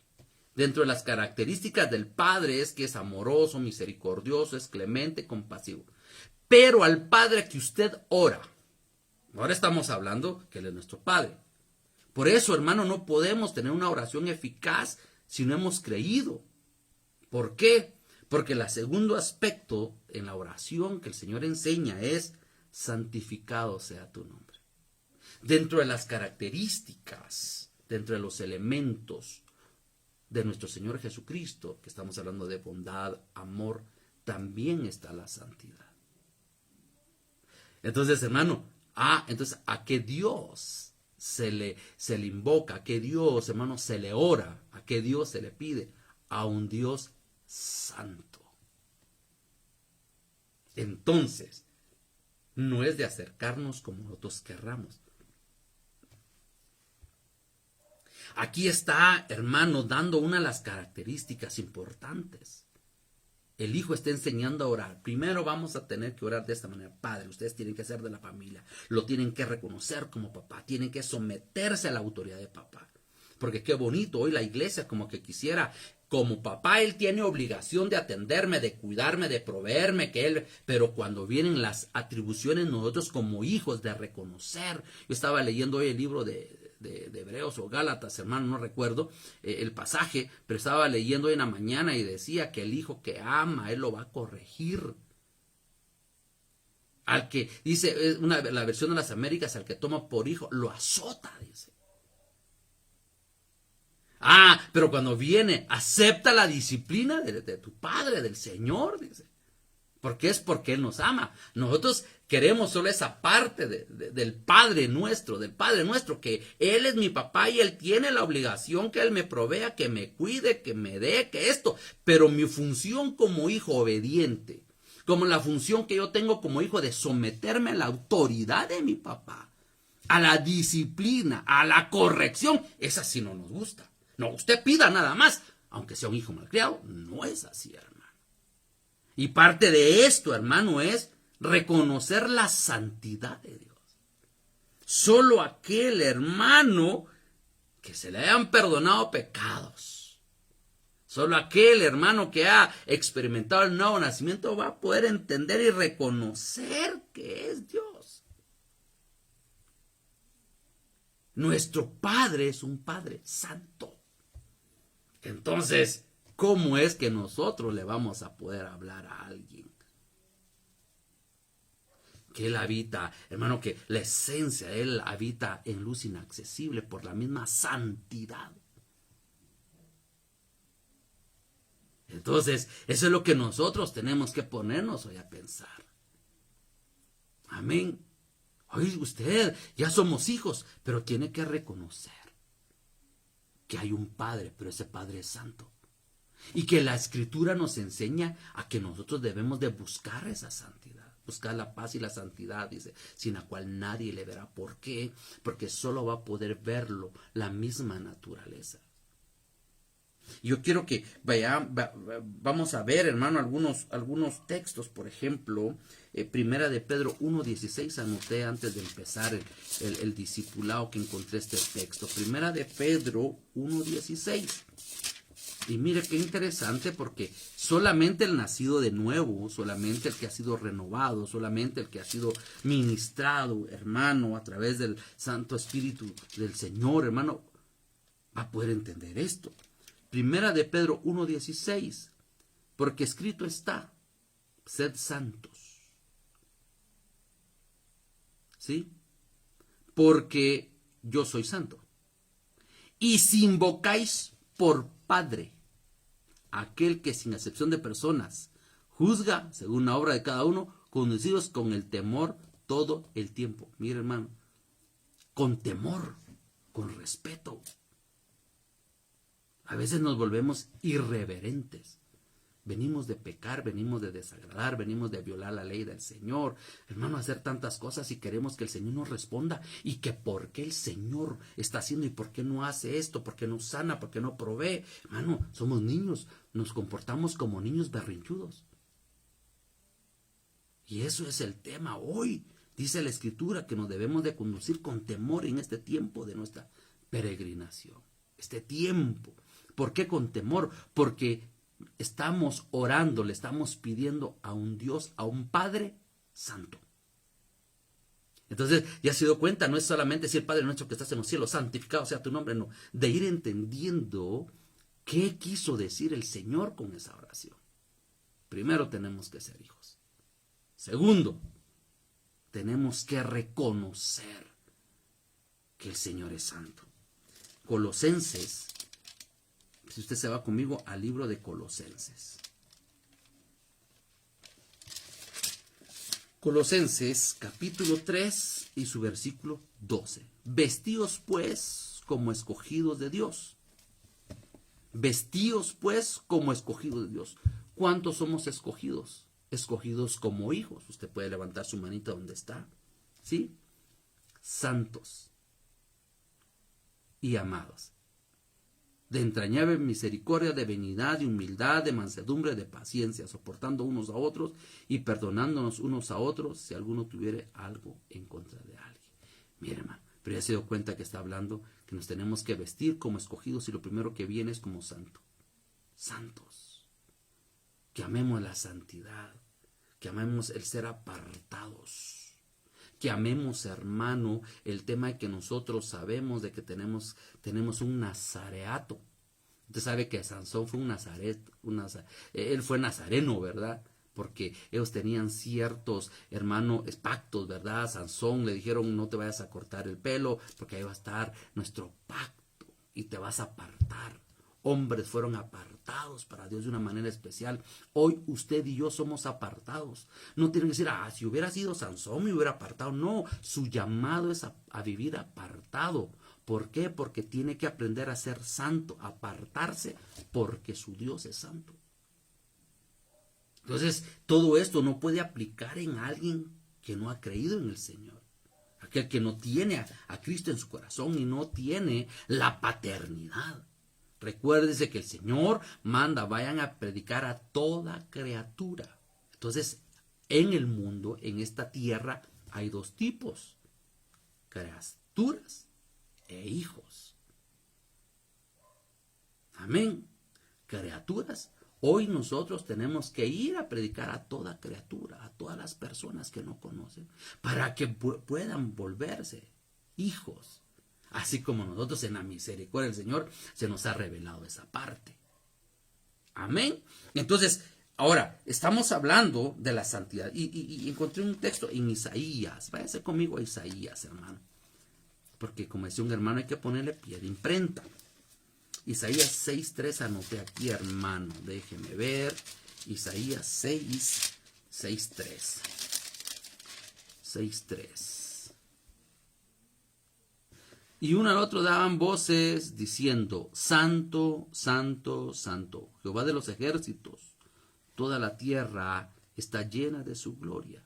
Dentro de las características del Padre es que es amoroso, misericordioso, es clemente, compasivo. Pero al Padre que usted ora, ahora estamos hablando que Él es nuestro Padre. Por eso, hermano, no podemos tener una oración eficaz si no hemos creído. ¿Por qué? Porque el segundo aspecto en la oración que el Señor enseña es santificado sea tu nombre. Dentro de las características, dentro de los elementos de nuestro Señor Jesucristo, que estamos hablando de bondad, amor, también está la santidad. Entonces, hermano, entonces, ¿a qué Dios se le invoca? ¿A qué Dios, hermano, se le ora? ¿A qué Dios se le pide? A un Dios santo. Entonces, no es de acercarnos como nosotros querramos. Aquí está, hermano, dando una de las características importantes. El hijo está enseñando a orar. Primero vamos a tener que orar de esta manera. Padre, ustedes tienen que ser de la familia. Lo tienen que reconocer como papá. Tienen que someterse a la autoridad de papá. Porque qué bonito, hoy la iglesia como que quisiera, como papá, él tiene obligación de atenderme, de cuidarme, de proveerme, pero cuando vienen las atribuciones nosotros como hijos de reconocer. Yo estaba leyendo hoy el libro de Hebreos o Gálatas, hermano, no recuerdo el pasaje, pero estaba leyendo hoy en la mañana y decía que el hijo que ama, él lo va a corregir. Al que, dice la versión de las Américas, al que toma por hijo, lo azota, dice. Pero cuando viene, acepta la disciplina de tu Padre, del Señor, dice. Porque es porque Él nos ama. Nosotros queremos solo esa parte del Padre nuestro, que Él es mi papá y Él tiene la obligación que Él me provea, que me cuide, que me dé, que esto. Pero mi función como hijo obediente, como la función que yo tengo como hijo de someterme a la autoridad de mi papá, a la disciplina, a la corrección, esa sí no nos gusta. No, usted pida nada más, aunque sea un hijo malcriado, no es así, hermano. Y parte de esto, hermano, es reconocer la santidad de Dios. Solo aquel hermano que se le hayan perdonado pecados, solo aquel hermano que ha experimentado el nuevo nacimiento va a poder entender y reconocer que es Dios. Nuestro Padre es un Padre santo. Entonces, ¿cómo es que nosotros le vamos a poder hablar a alguien? Que Él habita, hermano, que la esencia de Él habita en luz inaccesible por la misma santidad. Entonces, eso es lo que nosotros tenemos que ponernos hoy a pensar. Amén. Oye, usted, ya somos hijos, pero tiene que reconocer que hay un Padre, pero ese Padre es santo. Y que la Escritura nos enseña a que nosotros debemos de buscar esa santidad, buscar la paz y la santidad, dice, sin la cual nadie le verá. ¿Por qué? Porque solo va a poder verlo la misma naturaleza. Yo quiero que vamos a ver, hermano, algunos textos. Por ejemplo, Primera de Pedro 1:16, anoté antes de empezar el discipulado que encontré este texto. Primera de Pedro 1:16. Y mire qué interesante, porque solamente el nacido de nuevo, solamente el que ha sido renovado, solamente el que ha sido ministrado, hermano, a través del Santo Espíritu del Señor, hermano, va a poder entender esto. Primera de Pedro 1:16, porque escrito está, sed santos. ¿Sí? Porque yo soy santo. Y si invocáis por Padre aquel que sin acepción de personas juzga según la obra de cada uno, conducidos con el temor todo el tiempo. Mire, hermano, con temor, con respeto. A veces nos volvemos irreverentes. Venimos de pecar, venimos de desagradar, venimos de violar la ley del Señor. Hermano, hacer tantas cosas y queremos que el Señor nos responda. Y que por qué el Señor está haciendo y por qué no hace esto, por qué no sana, por qué no provee. Hermano, somos niños, nos comportamos como niños berrinchudos. Y eso es el tema hoy. Dice la Escritura que nos debemos de conducir con temor en este tiempo de nuestra peregrinación. Este tiempo. ¿Por qué con temor? Porque estamos orando, le estamos pidiendo a un Dios, a un Padre santo. Entonces, ya se dio cuenta, no es solamente decir Padre nuestro que estás en los cielos, santificado sea tu nombre, no. De ir entendiendo qué quiso decir el Señor con esa oración. Primero, tenemos que ser hijos. Segundo, tenemos que reconocer que el Señor es santo. Colosenses, si usted se va conmigo al libro de Colosenses. Colosenses capítulo 3 y su versículo 12. Vestíos pues como escogidos de Dios. Vestíos pues como escogidos de Dios. ¿Cuántos somos escogidos? Escogidos como hijos. Usted puede levantar su manita donde está. ¿Sí? Santos y amados, de entrañable misericordia, de benignidad, de humildad, de mansedumbre, de paciencia, soportando unos a otros y perdonándonos unos a otros si alguno tuviere algo en contra de alguien. Mire, hermano, pero ya se dio cuenta que está hablando que nos tenemos que vestir como escogidos y lo primero que viene es como santo. Santos. Que amemos la santidad, que amemos el ser apartados. Que amemos, hermano, el tema de que nosotros sabemos de que tenemos un nazareato. Usted sabe que Sansón fue él fue nazareno, ¿verdad? Porque ellos tenían ciertos, hermano, pactos, ¿verdad? Sansón le dijeron, no te vayas a cortar el pelo, porque ahí va a estar nuestro pacto. y te vas a apartar. Hombres fueron apartados para Dios de una manera especial. Hoy usted y yo somos apartados. No tienen que decir, si hubiera sido Sansón me hubiera apartado. No, su llamado es a vivir apartado. ¿Por qué? Porque tiene que aprender a ser santo, apartarse, porque su Dios es santo. Entonces, todo esto no puede aplicar en alguien que no ha creído en el Señor. Aquel que no tiene a Cristo en su corazón y no tiene la paternidad. Recuérdese que el Señor manda, vayan a predicar a toda criatura. Entonces, en el mundo, en esta tierra, hay dos tipos: criaturas e hijos. Amén. Criaturas. Hoy nosotros tenemos que ir a predicar a toda criatura, a todas las personas que no conocen, para que puedan volverse hijos. Así como nosotros en la misericordia del Señor se nos ha revelado esa parte. Amén. Entonces, ahora, estamos hablando de la santidad. Y encontré un texto en Isaías. Váyase conmigo a Isaías, hermano. Porque como decía un hermano, hay que ponerle pie de imprenta. Isaías 6:3, anoté aquí, hermano. Déjeme ver. Isaías 6:3. 6:3. Y uno al otro daban voces diciendo: Santo, Santo, Santo, Jehová de los ejércitos. Toda la tierra está llena de su gloria.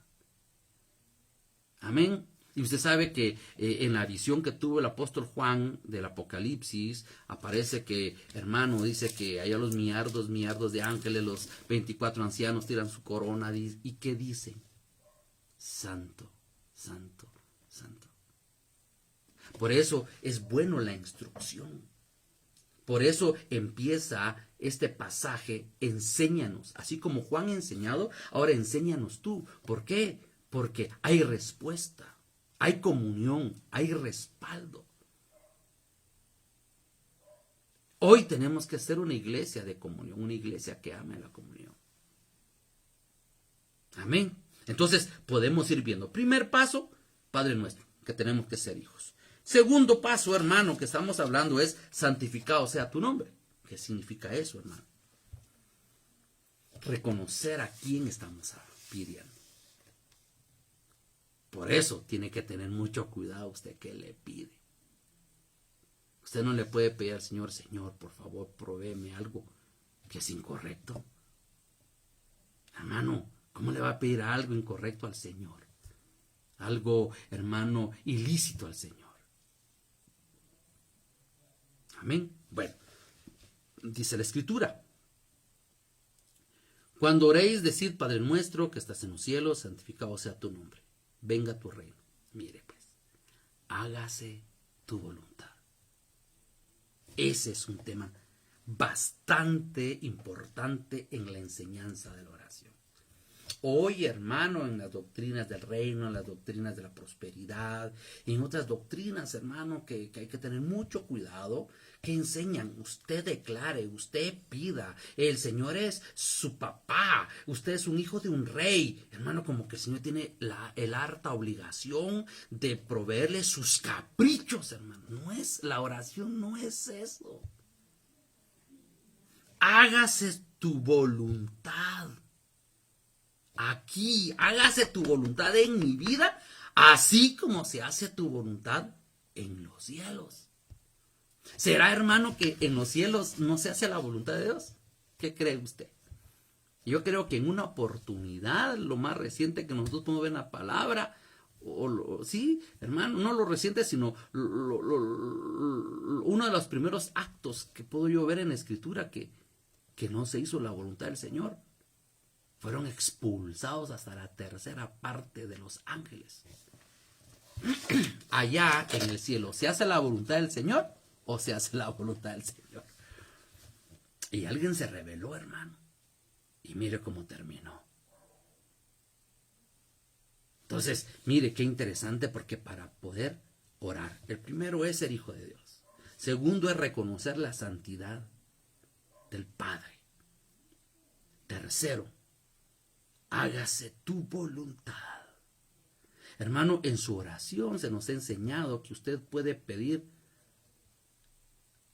Amén. Y usted sabe que en la visión que tuvo el apóstol Juan del Apocalipsis, aparece que, hermano, dice que allá los millares de ángeles, los 24 ancianos tiran su corona. ¿Y qué dicen? Santo, Santo, Santo. Por eso es bueno la instrucción. Por eso empieza este pasaje: enséñanos. Así como Juan ha enseñado, ahora enséñanos tú. ¿Por qué? Porque hay respuesta, hay comunión, hay respaldo. Hoy tenemos que ser una iglesia de comunión, una iglesia que ame la comunión. Amén. Entonces podemos ir viendo. Primer paso, Padre nuestro, que tenemos que ser hijos. Segundo paso, hermano, que estamos hablando es: santificado sea tu nombre. ¿Qué significa eso, hermano? Reconocer a quién estamos pidiendo. Por eso tiene que tener mucho cuidado usted que le pide. Usted no le puede pedir al Señor: Señor, por favor, provéeme algo que es incorrecto. Hermano, ¿cómo le va a pedir algo incorrecto al Señor? Algo, hermano, ilícito al Señor. Amén. Bueno, dice la Escritura: cuando oréis, decid: Padre nuestro que estás en los cielos, santificado sea tu nombre. Venga tu reino. Mire pues, hágase tu voluntad. Ese es un tema bastante importante en la enseñanza de la oración. Hoy, hermano, en las doctrinas del reino, en las doctrinas de la prosperidad, en otras doctrinas, hermano, que hay que tener mucho cuidado, que enseñan: usted declare, usted pida, el Señor es su papá, usted es un hijo de un rey. Hermano, como que el Señor tiene el harta obligación de proveerle sus caprichos, hermano. La oración no es eso. Hágase tu voluntad. Aquí, hágase tu voluntad en mi vida, así como se hace tu voluntad en los cielos. ¿Será, hermano, que en los cielos no se hace la voluntad de Dios? ¿Qué cree usted? Yo creo que en una oportunidad, lo más reciente que nosotros podemos ver en la palabra, sí, hermano, no lo reciente, sino uno de los primeros actos que puedo yo ver en la Escritura que no se hizo la voluntad del Señor. Fueron expulsados hasta la tercera parte de los ángeles. Allá en el cielo, ¿se hace la voluntad del Señor o se hace la voluntad del Señor? Y alguien se rebeló, hermano. Y mire cómo terminó. Entonces, mire qué interesante, porque para poder orar, el primero es ser hijo de Dios. Segundo es reconocer la santidad del Padre. Tercero, hágase tu voluntad. Hermano, en su oración se nos ha enseñado que usted puede pedir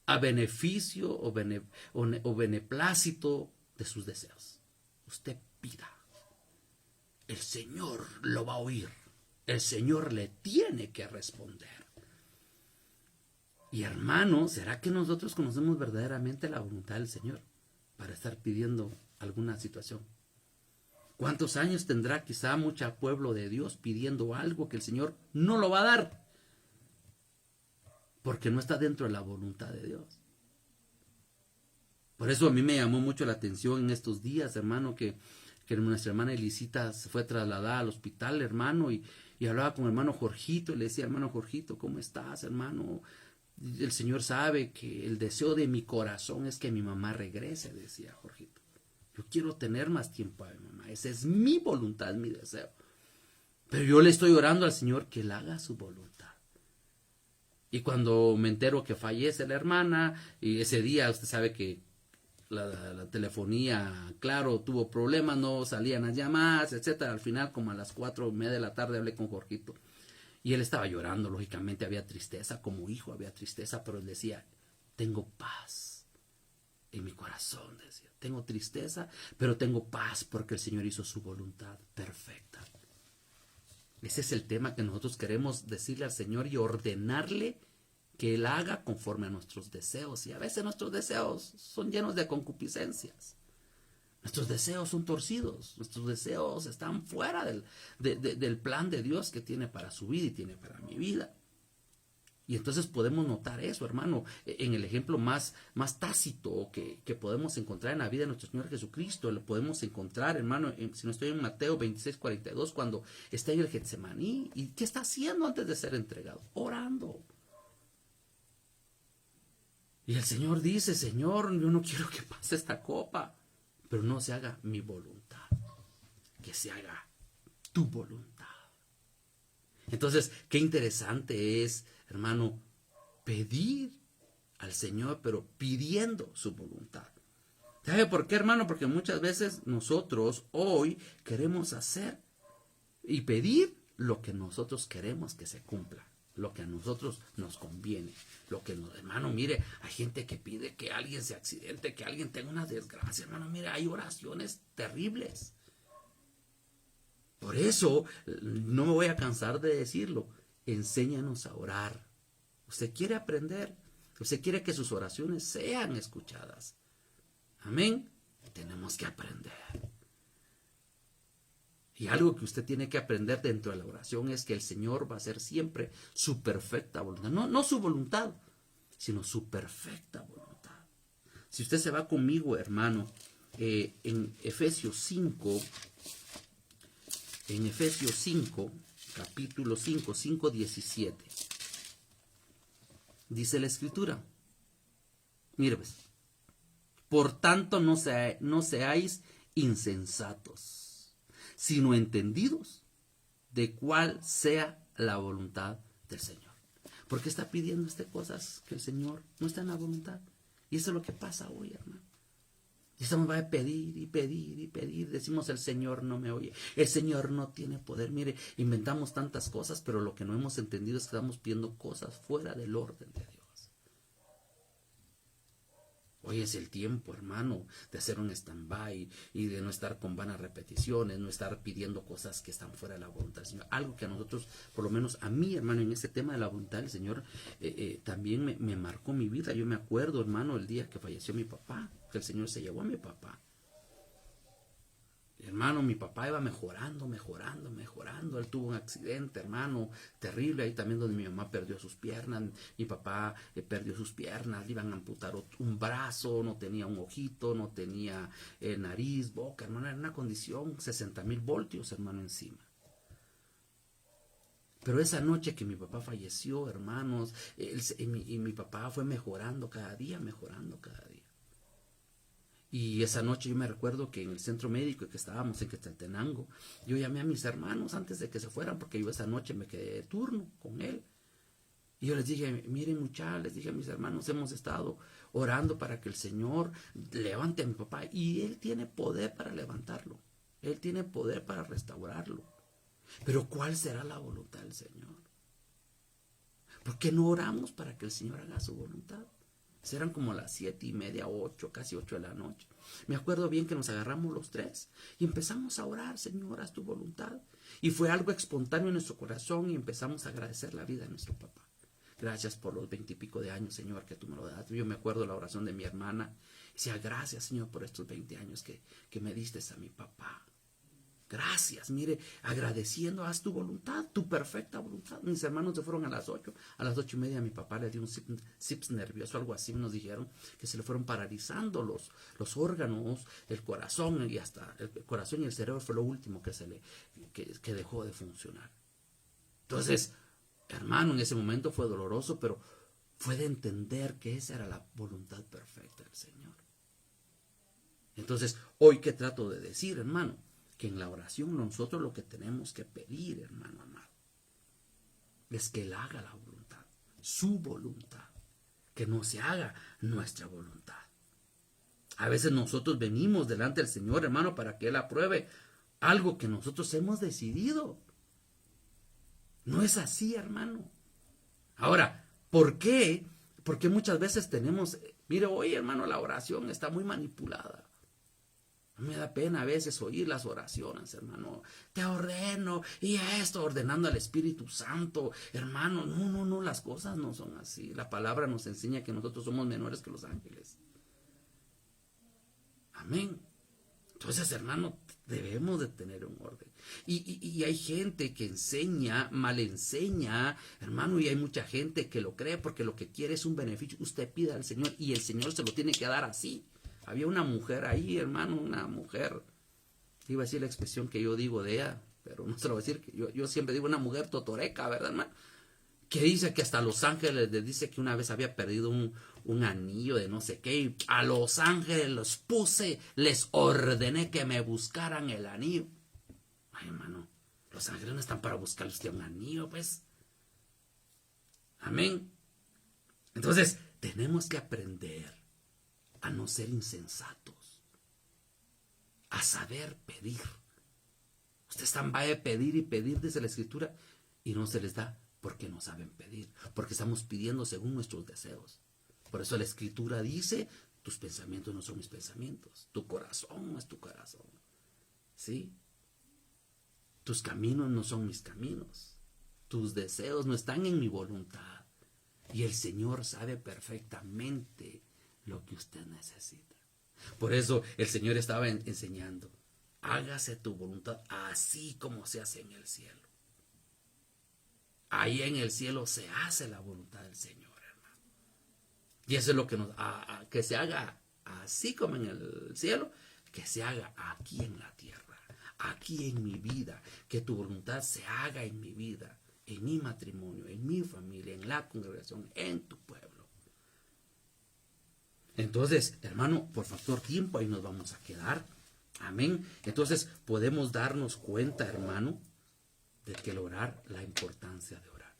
a beneficio o beneplácito de sus deseos. Usted pida. El Señor lo va a oír. El Señor le tiene que responder. Y hermano, ¿será que nosotros conocemos verdaderamente la voluntad del Señor para estar pidiendo alguna situación? ¿Cuántos años tendrá quizá mucho pueblo de Dios pidiendo algo que el Señor no lo va a dar? Porque no está dentro de la voluntad de Dios. Por eso a mí me llamó mucho la atención en estos días, hermano, que nuestra hermana Elisita se fue trasladada al hospital, hermano, y hablaba con el hermano Jorgito, y le decía, hermano Jorgito, ¿cómo estás, hermano? El Señor sabe que el deseo de mi corazón es que mi mamá regrese, decía Jorgito. Yo quiero tener más tiempo a mi mamá, esa es mi voluntad, mi deseo. Pero yo le estoy orando al Señor que Él haga su voluntad. Y cuando me entero que fallece la hermana, y ese día usted sabe que la telefonía, claro, tuvo problemas, no salían las llamadas, etcétera. Al final, como a las 4:30 de la tarde, hablé con Jorgito. Y él estaba llorando, lógicamente había tristeza, como hijo había tristeza, pero él decía, tengo paz en mi corazón, decía. Tengo tristeza, pero tengo paz porque el Señor hizo su voluntad perfecta. Ese es el tema que nosotros queremos decirle al Señor y ordenarle que Él haga conforme a nuestros deseos. Y a veces nuestros deseos son llenos de concupiscencias. Nuestros deseos son torcidos. Nuestros deseos están fuera del plan de Dios que tiene para su vida y tiene para mi vida. Y entonces podemos notar eso, hermano, en el ejemplo más tácito que podemos encontrar en la vida de nuestro Señor Jesucristo. Lo podemos encontrar, hermano, si no estoy en Mateo 26:42, cuando está en el Getsemaní. ¿Y qué está haciendo antes de ser entregado? Orando. Y el Señor dice, Señor, yo no quiero que pase esta copa, pero no se haga mi voluntad, que se haga tu voluntad. Entonces, qué interesante es, hermano, pedir al Señor, pero pidiendo su voluntad. ¿Sabe por qué, hermano? Porque muchas veces nosotros hoy queremos hacer y pedir lo que nosotros queremos que se cumpla, lo que a nosotros nos conviene, lo que nos, hermano, mire, hay gente que pide que alguien se accidente, que alguien tenga una desgracia, hermano, mire, hay oraciones terribles. Por eso, no me voy a cansar de decirlo, enséñanos a orar. Usted quiere aprender, usted quiere que sus oraciones sean escuchadas. Amén. Tenemos que aprender. Y algo que usted tiene que aprender dentro de la oración es que el Señor va a hacer siempre su perfecta voluntad. No su voluntad, sino su perfecta voluntad. Si usted se va conmigo, hermano, en Efesios 5, capítulo 5, 5:17, dice la Escritura. Mire, pues, por tanto no seáis insensatos, sino entendidos de cuál sea la voluntad del Señor. ¿Por qué está pidiendo usted cosas que el Señor no está en la voluntad? Y eso es lo que pasa hoy, hermano. Y estamos a pedir y pedir y pedir. Decimos, el Señor no me oye. El Señor no tiene poder. Mire, inventamos tantas cosas, pero lo que no hemos entendido es que estamos pidiendo cosas fuera del orden de Dios. Hoy es el tiempo, hermano, de hacer un stand-by y de no estar con vanas repeticiones, no estar pidiendo cosas que están fuera de la voluntad del Señor. Algo que a nosotros, por lo menos a mí, hermano, en este tema de la voluntad del Señor, también me marcó mi vida. Yo me acuerdo, hermano, el día que falleció mi papá, que el Señor se llevó a mi papá. Hermano, mi papá iba mejorando. Él tuvo un accidente, hermano, terrible. Ahí también donde mi mamá perdió sus piernas. Mi papá perdió sus piernas. Le iban a amputar un brazo. No tenía un ojito. No tenía nariz, boca. Hermano, era una condición 60,000 voltios, hermano, encima. Pero esa noche que mi papá falleció, hermanos, mi papá fue mejorando cada día. Y esa noche yo me recuerdo que en el centro médico que estábamos en Quetzaltenango, yo llamé a mis hermanos antes de que se fueran, porque yo esa noche me quedé de turno con él. Y yo les dije, miren muchachos, les dije a mis hermanos, hemos estado orando para que el Señor levante a mi papá. Y Él tiene poder para levantarlo. Él tiene poder para restaurarlo. Pero ¿cuál será la voluntad del Señor? ¿Por qué no oramos para que el Señor haga su voluntad? Eran como las 7:30, 8, casi 8 de la noche. Me acuerdo bien que nos agarramos los tres y empezamos a orar: Señor, haz tu voluntad. Y fue algo espontáneo en nuestro corazón y empezamos a agradecer la vida de nuestro papá. Gracias por los 20 y pico de años, Señor, que tú me lo das. Yo me acuerdo la oración de mi hermana. Decía: gracias, Señor, por estos 20 años que me diste a mi papá. Gracias, mire, agradeciendo: haz tu voluntad, tu perfecta voluntad. Mis hermanos se fueron a las 8. A las 8:30 mi papá le dio un sips nervioso, algo así nos dijeron, que se le fueron paralizando los órganos, el corazón, y hasta el corazón y el cerebro fue lo último que dejó de funcionar. Entonces, hermano, en ese momento fue doloroso, pero fue de entender que esa era la voluntad perfecta del Señor. Entonces, hoy, ¿qué trato de decir, hermano? Que en la oración nosotros lo que tenemos que pedir, hermano amado, es que Él haga la voluntad, su voluntad, que no se haga nuestra voluntad. A veces nosotros venimos delante del Señor, hermano, para que Él apruebe algo que nosotros hemos decidido. No es así, hermano. Ahora, ¿por qué? Porque muchas veces tenemos, mire, hoy, hermano, la oración está muy manipulada. Me da pena a veces oír las oraciones, hermano. Te ordeno y esto, ordenando al Espíritu Santo. Hermano, no, las cosas no son así. La palabra nos enseña que nosotros somos menores que los ángeles. Amén. Entonces, hermano, debemos de tener un orden. Y hay gente que mal enseña, hermano, y hay mucha gente que lo cree porque lo que quiere es un beneficio. Usted pida al Señor y el Señor se lo tiene que dar así. Había una mujer ahí, hermano, una mujer, iba a decir la expresión que yo digo de ella, pero no se lo voy a decir, yo siempre digo una mujer totoreca, ¿verdad, hermano? Que dice que hasta Los Ángeles les dice que una vez había perdido un anillo de no sé qué, y a Los Ángeles los puse, les ordené que me buscaran el anillo. Ay, hermano, Los Ángeles no están para buscarle usted un anillo, pues. Amén. Entonces, tenemos que aprender a no ser insensatos, a saber pedir. Ustedes están vaya a pedir y pedir, dice la Escritura, y no se les da porque no saben pedir, porque estamos pidiendo según nuestros deseos. Por eso la Escritura dice: tus pensamientos no son mis pensamientos, tu corazón no es tu corazón, ¿sí? Tus caminos no son mis caminos, tus deseos no están en mi voluntad, y el Señor sabe perfectamente lo que usted necesita. Por eso el Señor estaba enseñando: hágase tu voluntad así como se hace en el cielo. Ahí en el cielo se hace la voluntad del Señor, hermano. Y eso es lo que que se haga así como en el cielo, que se haga aquí en la tierra, aquí en mi vida, que tu voluntad se haga en mi vida, en mi matrimonio, en mi familia, en la congregación, en tu pueblo. Entonces, hermano, por factor tiempo ahí nos vamos a quedar. Amén. Entonces podemos darnos cuenta, hermano, de que el orar, la importancia de orar.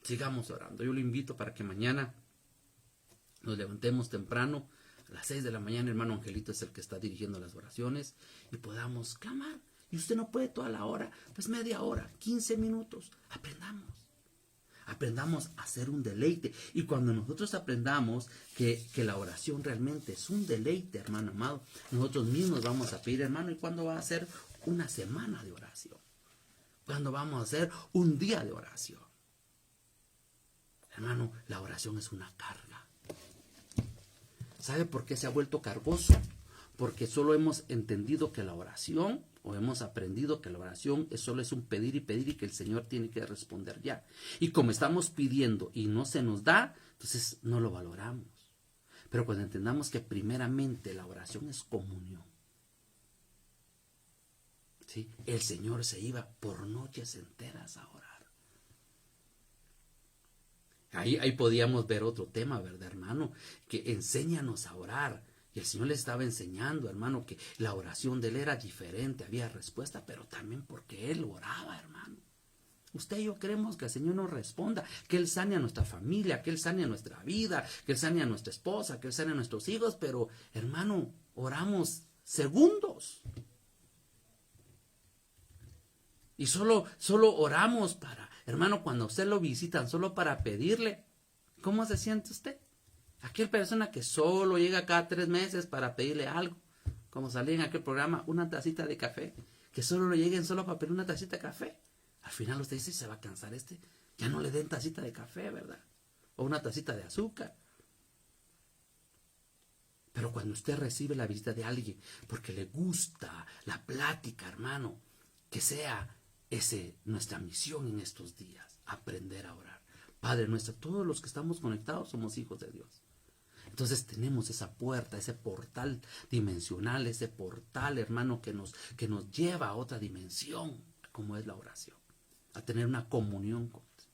Sigamos orando. Yo lo invito para que mañana nos levantemos temprano, a las 6 de la mañana, hermano Angelito es el que está dirigiendo las oraciones, y podamos clamar. Y usted no puede toda la hora, pues media hora, 15 minutos. Aprendamos a hacer un deleite. Y cuando nosotros aprendamos que la oración realmente es un deleite, hermano amado, nosotros mismos vamos a pedir: hermano, ¿y cuándo va a ser una semana de oración? ¿Cuándo vamos a hacer un día de oración? Hermano, la oración es una carga. ¿Sabe por qué se ha vuelto cargoso? Porque solo hemos entendido que la oración, o hemos aprendido que la oración solo es un pedir y pedir, y que el Señor tiene que responder ya. Y como estamos pidiendo y no se nos da, entonces no lo valoramos. Pero cuando entendamos que primeramente la oración es comunión, ¿sí? El Señor se iba por noches enteras a orar. Ahí podíamos ver otro tema, ¿verdad, hermano? Que enséñanos a orar. Y el Señor le estaba enseñando, hermano, que la oración de él era diferente, había respuesta, pero también porque él oraba, hermano. Usted y yo queremos que el Señor nos responda, que Él sane a nuestra familia, que Él sane a nuestra vida, que Él sane a nuestra esposa, que Él sane a nuestros hijos, pero, hermano, oramos segundos. Y solo oramos para, hermano, cuando usted lo visitan, solo para pedirle. ¿Cómo se siente usted? Aquella persona que solo llega cada 3 meses para pedirle algo, como salía en aquel programa, una tacita de café, que solo le lleguen solo para pedir una tacita de café. Al final usted dice, se va a cansar ya no le den tacita de café, ¿verdad? O una tacita de azúcar. Pero cuando usted recibe la visita de alguien, porque le gusta la plática, hermano, que sea nuestra misión en estos días, aprender a orar. Padre nuestro, todos los que estamos conectados somos hijos de Dios. Entonces tenemos esa puerta, ese portal dimensional, ese portal, hermano, que nos lleva a otra dimensión, como es la oración, a tener una comunión con Dios,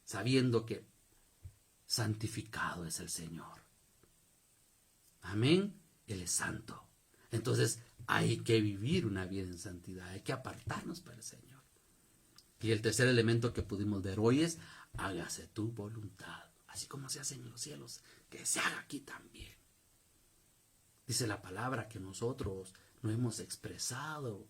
sabiendo que santificado es el Señor. Amén. Él es santo. Entonces hay que vivir una vida en santidad, hay que apartarnos para el Señor. Y el tercer elemento que pudimos ver hoy es, hágase tu voluntad, así como se hace en los cielos, que se haga aquí también. Dice la palabra que nosotros no hemos expresado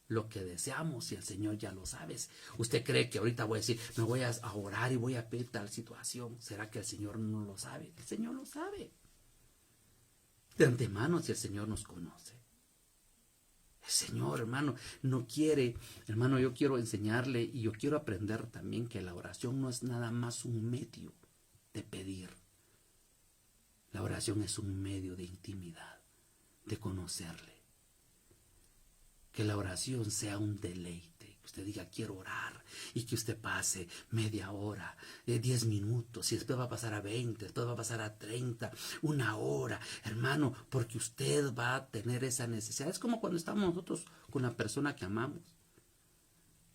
lo que deseamos y el Señor ya lo sabe. Usted cree que ahorita voy a decir, me voy a orar y voy a pedir tal situación. ¿Será que el Señor no lo sabe? El Señor lo sabe. De antemano, si el Señor nos conoce. El Señor, hermano, no quiere, hermano, yo quiero enseñarle y yo quiero aprender también que la oración no es nada más un medio de pedir. La oración es un medio de intimidad, de conocerle. Que la oración sea un deleite. Que usted diga, quiero orar. Y que usted pase media hora, 10 minutos. Y después va a pasar a 20, después va a pasar a 30, una hora. Hermano, porque usted va a tener esa necesidad. Es como cuando estamos nosotros con la persona que amamos.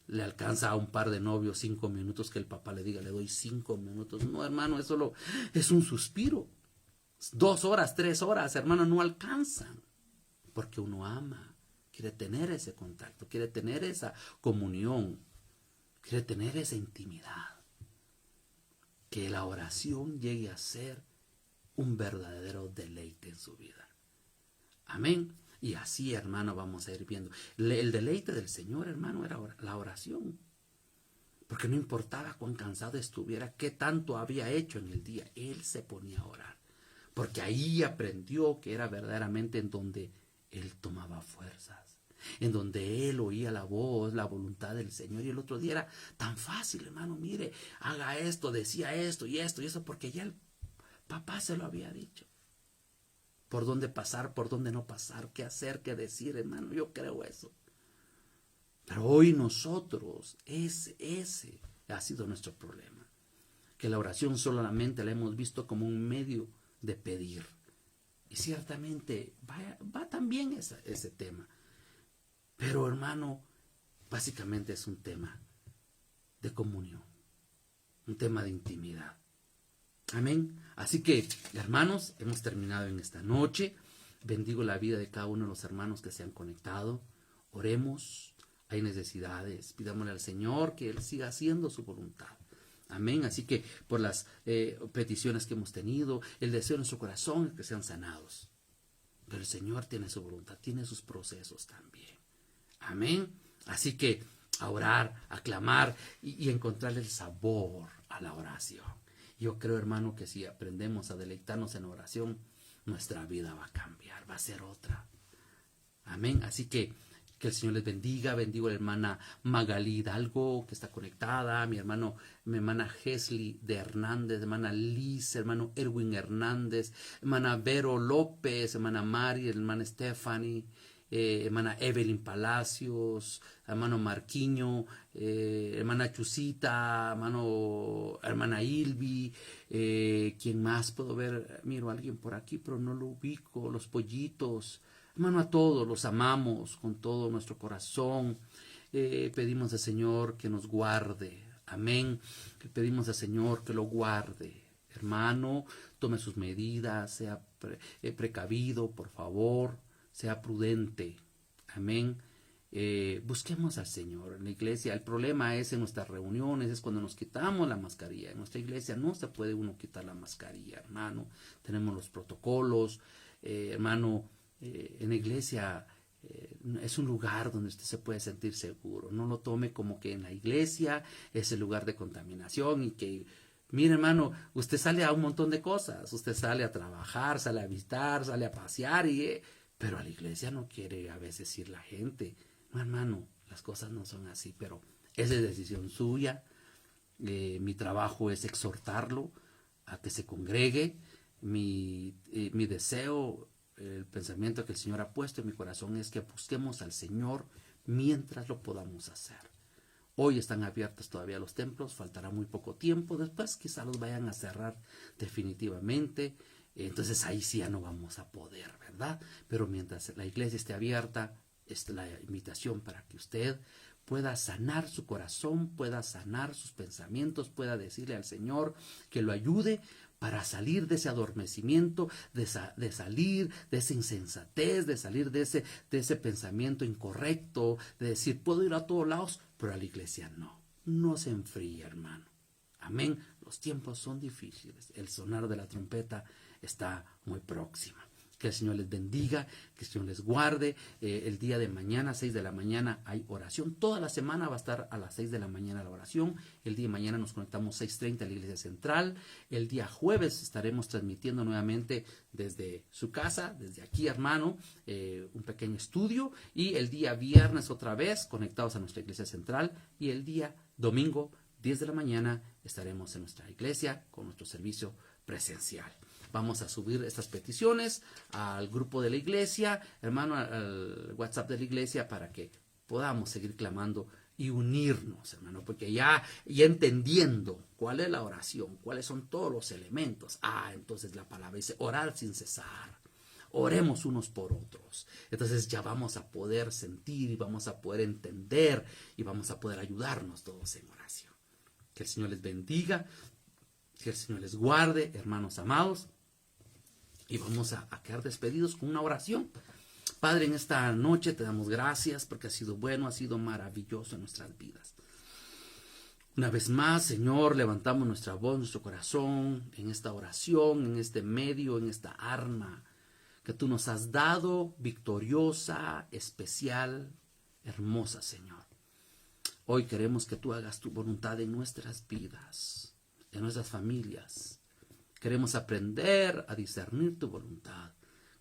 Le alcanza a un par de novios 5 minutos que el papá le diga, le doy 5 minutos. No, hermano, eso es un suspiro. 2 horas, 3 horas, hermano, no alcanzan. Porque uno ama. Quiere tener ese contacto, quiere tener esa comunión, quiere tener esa intimidad. Que la oración llegue a ser un verdadero deleite en su vida. Amén. Y así, hermano, vamos a ir viendo. El deleite del Señor, hermano, era la oración. Porque no importaba cuán cansado estuviera, qué tanto había hecho en el día, Él se ponía a orar. Porque ahí aprendió que era verdaderamente en donde Él tomaba fuerzas, en donde Él oía la voz, la voluntad del Señor. Y el otro día era tan fácil, hermano, mire, haga esto, decía esto y esto y eso, porque ya el papá se lo había dicho. Por dónde pasar, por dónde no pasar, qué hacer, qué decir, hermano, yo creo eso. Pero hoy nosotros, ese ha sido nuestro problema. Que la oración solamente la hemos visto como un medio de pedir. Y ciertamente va también ese tema. Pero, hermano, básicamente es un tema de comunión, un tema de intimidad. Amén. Así que, hermanos, hemos terminado en esta noche. Bendigo la vida de cada uno de los hermanos que se han conectado. Oremos. Hay necesidades. Pidámosle al Señor que Él siga haciendo su voluntad. Amén. Así que por las peticiones que hemos tenido, el deseo de nuestro corazón es que sean sanados. Pero el Señor tiene su voluntad, tiene sus procesos también. Amén. Así que a orar, a clamar y encontrarle el sabor a la oración. Yo creo, hermano, que si aprendemos a deleitarnos en oración, nuestra vida va a cambiar, va a ser otra. Amén. Así que el Señor les bendiga. Bendigo a la hermana Magalí Hidalgo, que está conectada, mi hermana Gesli de Hernández, hermana Liz, hermano Erwin Hernández, hermana Vero López, hermana Mari, hermana Stephanie, hermana Evelyn Palacios, hermano Marquiño, hermana Chusita, hermana Ilvi, ¿quién más puedo ver? Miro a alguien por aquí, pero no lo ubico, los pollitos. Hermano, a todos los amamos con todo nuestro corazón. Pedimos al Señor que nos guarde. Amén. Pedimos al Señor que lo guarde. Hermano, tome sus medidas, sea precavido, por favor, sea prudente. Amén. Busquemos al Señor en la iglesia. El problema es en nuestras reuniones, es cuando nos quitamos la mascarilla. En nuestra iglesia no se puede uno quitar la mascarilla, hermano. Tenemos los protocolos, hermano. En la iglesia es un lugar donde usted se puede sentir seguro. No lo tome como que en la iglesia es el lugar de contaminación y que Mire, hermano, usted sale a un montón de cosas. Usted sale a trabajar, sale a visitar, sale a pasear, pero a la iglesia no quiere a veces ir la gente. No, hermano, las cosas no son así, pero esa es decisión suya. Mi trabajo es exhortarlo a que se congregue. Mi deseo, el pensamiento que el Señor ha puesto en mi corazón es que busquemos al Señor mientras lo podamos hacer. Hoy están abiertos todavía los templos, faltará muy poco tiempo, después quizá los vayan a cerrar definitivamente, entonces ahí sí ya no vamos a poder, ¿verdad? Pero mientras la iglesia esté abierta, es la invitación para que usted pueda sanar su corazón, pueda sanar sus pensamientos, pueda decirle al Señor que lo ayude para salir de ese adormecimiento, de salir de esa insensatez, de salir de ese pensamiento incorrecto, de decir, puedo ir a todos lados, pero a la iglesia no se enfríe, hermano. Amén. Los tiempos son difíciles, el sonar de la trompeta está muy próxima. Que el Señor les bendiga, que el Señor les guarde. El día de mañana, 6 de la mañana, hay oración. Toda la semana va a estar a las 6 de la mañana la oración. El día de mañana nos conectamos 6:30 a la iglesia central. El día jueves estaremos transmitiendo nuevamente desde su casa, desde aquí, hermano, un pequeño estudio. Y el día viernes otra vez conectados a nuestra iglesia central. Y el día domingo, 10 de la mañana, estaremos en nuestra iglesia con nuestro servicio presencial. Vamos a subir estas peticiones al grupo de la iglesia, hermano, al WhatsApp de la iglesia, para que podamos seguir clamando y unirnos, hermano, porque ya entendiendo cuál es la oración, cuáles son todos los elementos. Entonces la palabra dice orar sin cesar. Oremos unos por otros. Entonces ya vamos a poder sentir y vamos a poder entender y vamos a poder ayudarnos todos en oración. Que el Señor les bendiga, que el Señor les guarde, hermanos amados. Y vamos a quedar despedidos con una oración. Padre, en esta noche te damos gracias porque ha sido bueno, ha sido maravilloso en nuestras vidas. Una vez más, Señor, levantamos nuestra voz, nuestro corazón en esta oración, en este medio, en esta arma que tú nos has dado, victoriosa, especial, hermosa, Señor. Hoy queremos que tú hagas tu voluntad en nuestras vidas, en nuestras familias. Queremos aprender a discernir tu voluntad.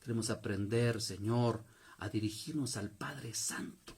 Queremos aprender, Señor, a dirigirnos al Padre Santo.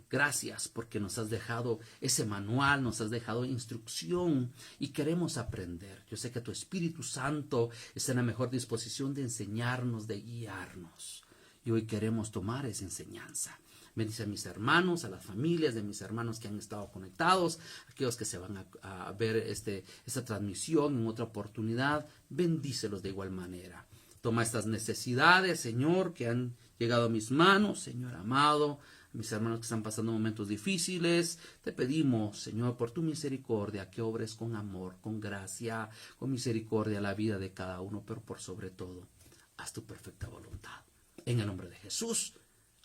Gracias porque nos has dejado ese manual, nos has dejado instrucción y queremos aprender. Yo sé que tu Espíritu Santo está en la mejor disposición de enseñarnos, de guiarnos. Y hoy queremos tomar esa enseñanza. Bendice a mis hermanos, a las familias de mis hermanos que han estado conectados, aquellos que se van a ver esta transmisión en otra oportunidad. Bendícelos de igual manera. Toma estas necesidades, Señor, que han llegado a mis manos, Señor amado, a mis hermanos que están pasando momentos difíciles. Te pedimos, Señor, por tu misericordia, que obres con amor, con gracia, con misericordia la vida de cada uno, pero por sobre todo, haz tu perfecta voluntad. En el nombre de Jesús.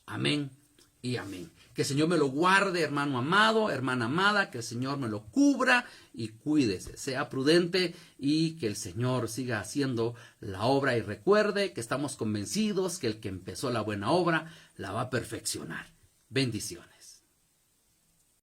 Amén. Y amén. Que el Señor me lo guarde, hermano amado, hermana amada, que el Señor me lo cubra y cuídese, sea prudente y que el Señor siga haciendo la obra y recuerde que estamos convencidos que el que empezó la buena obra la va a perfeccionar. Bendiciones.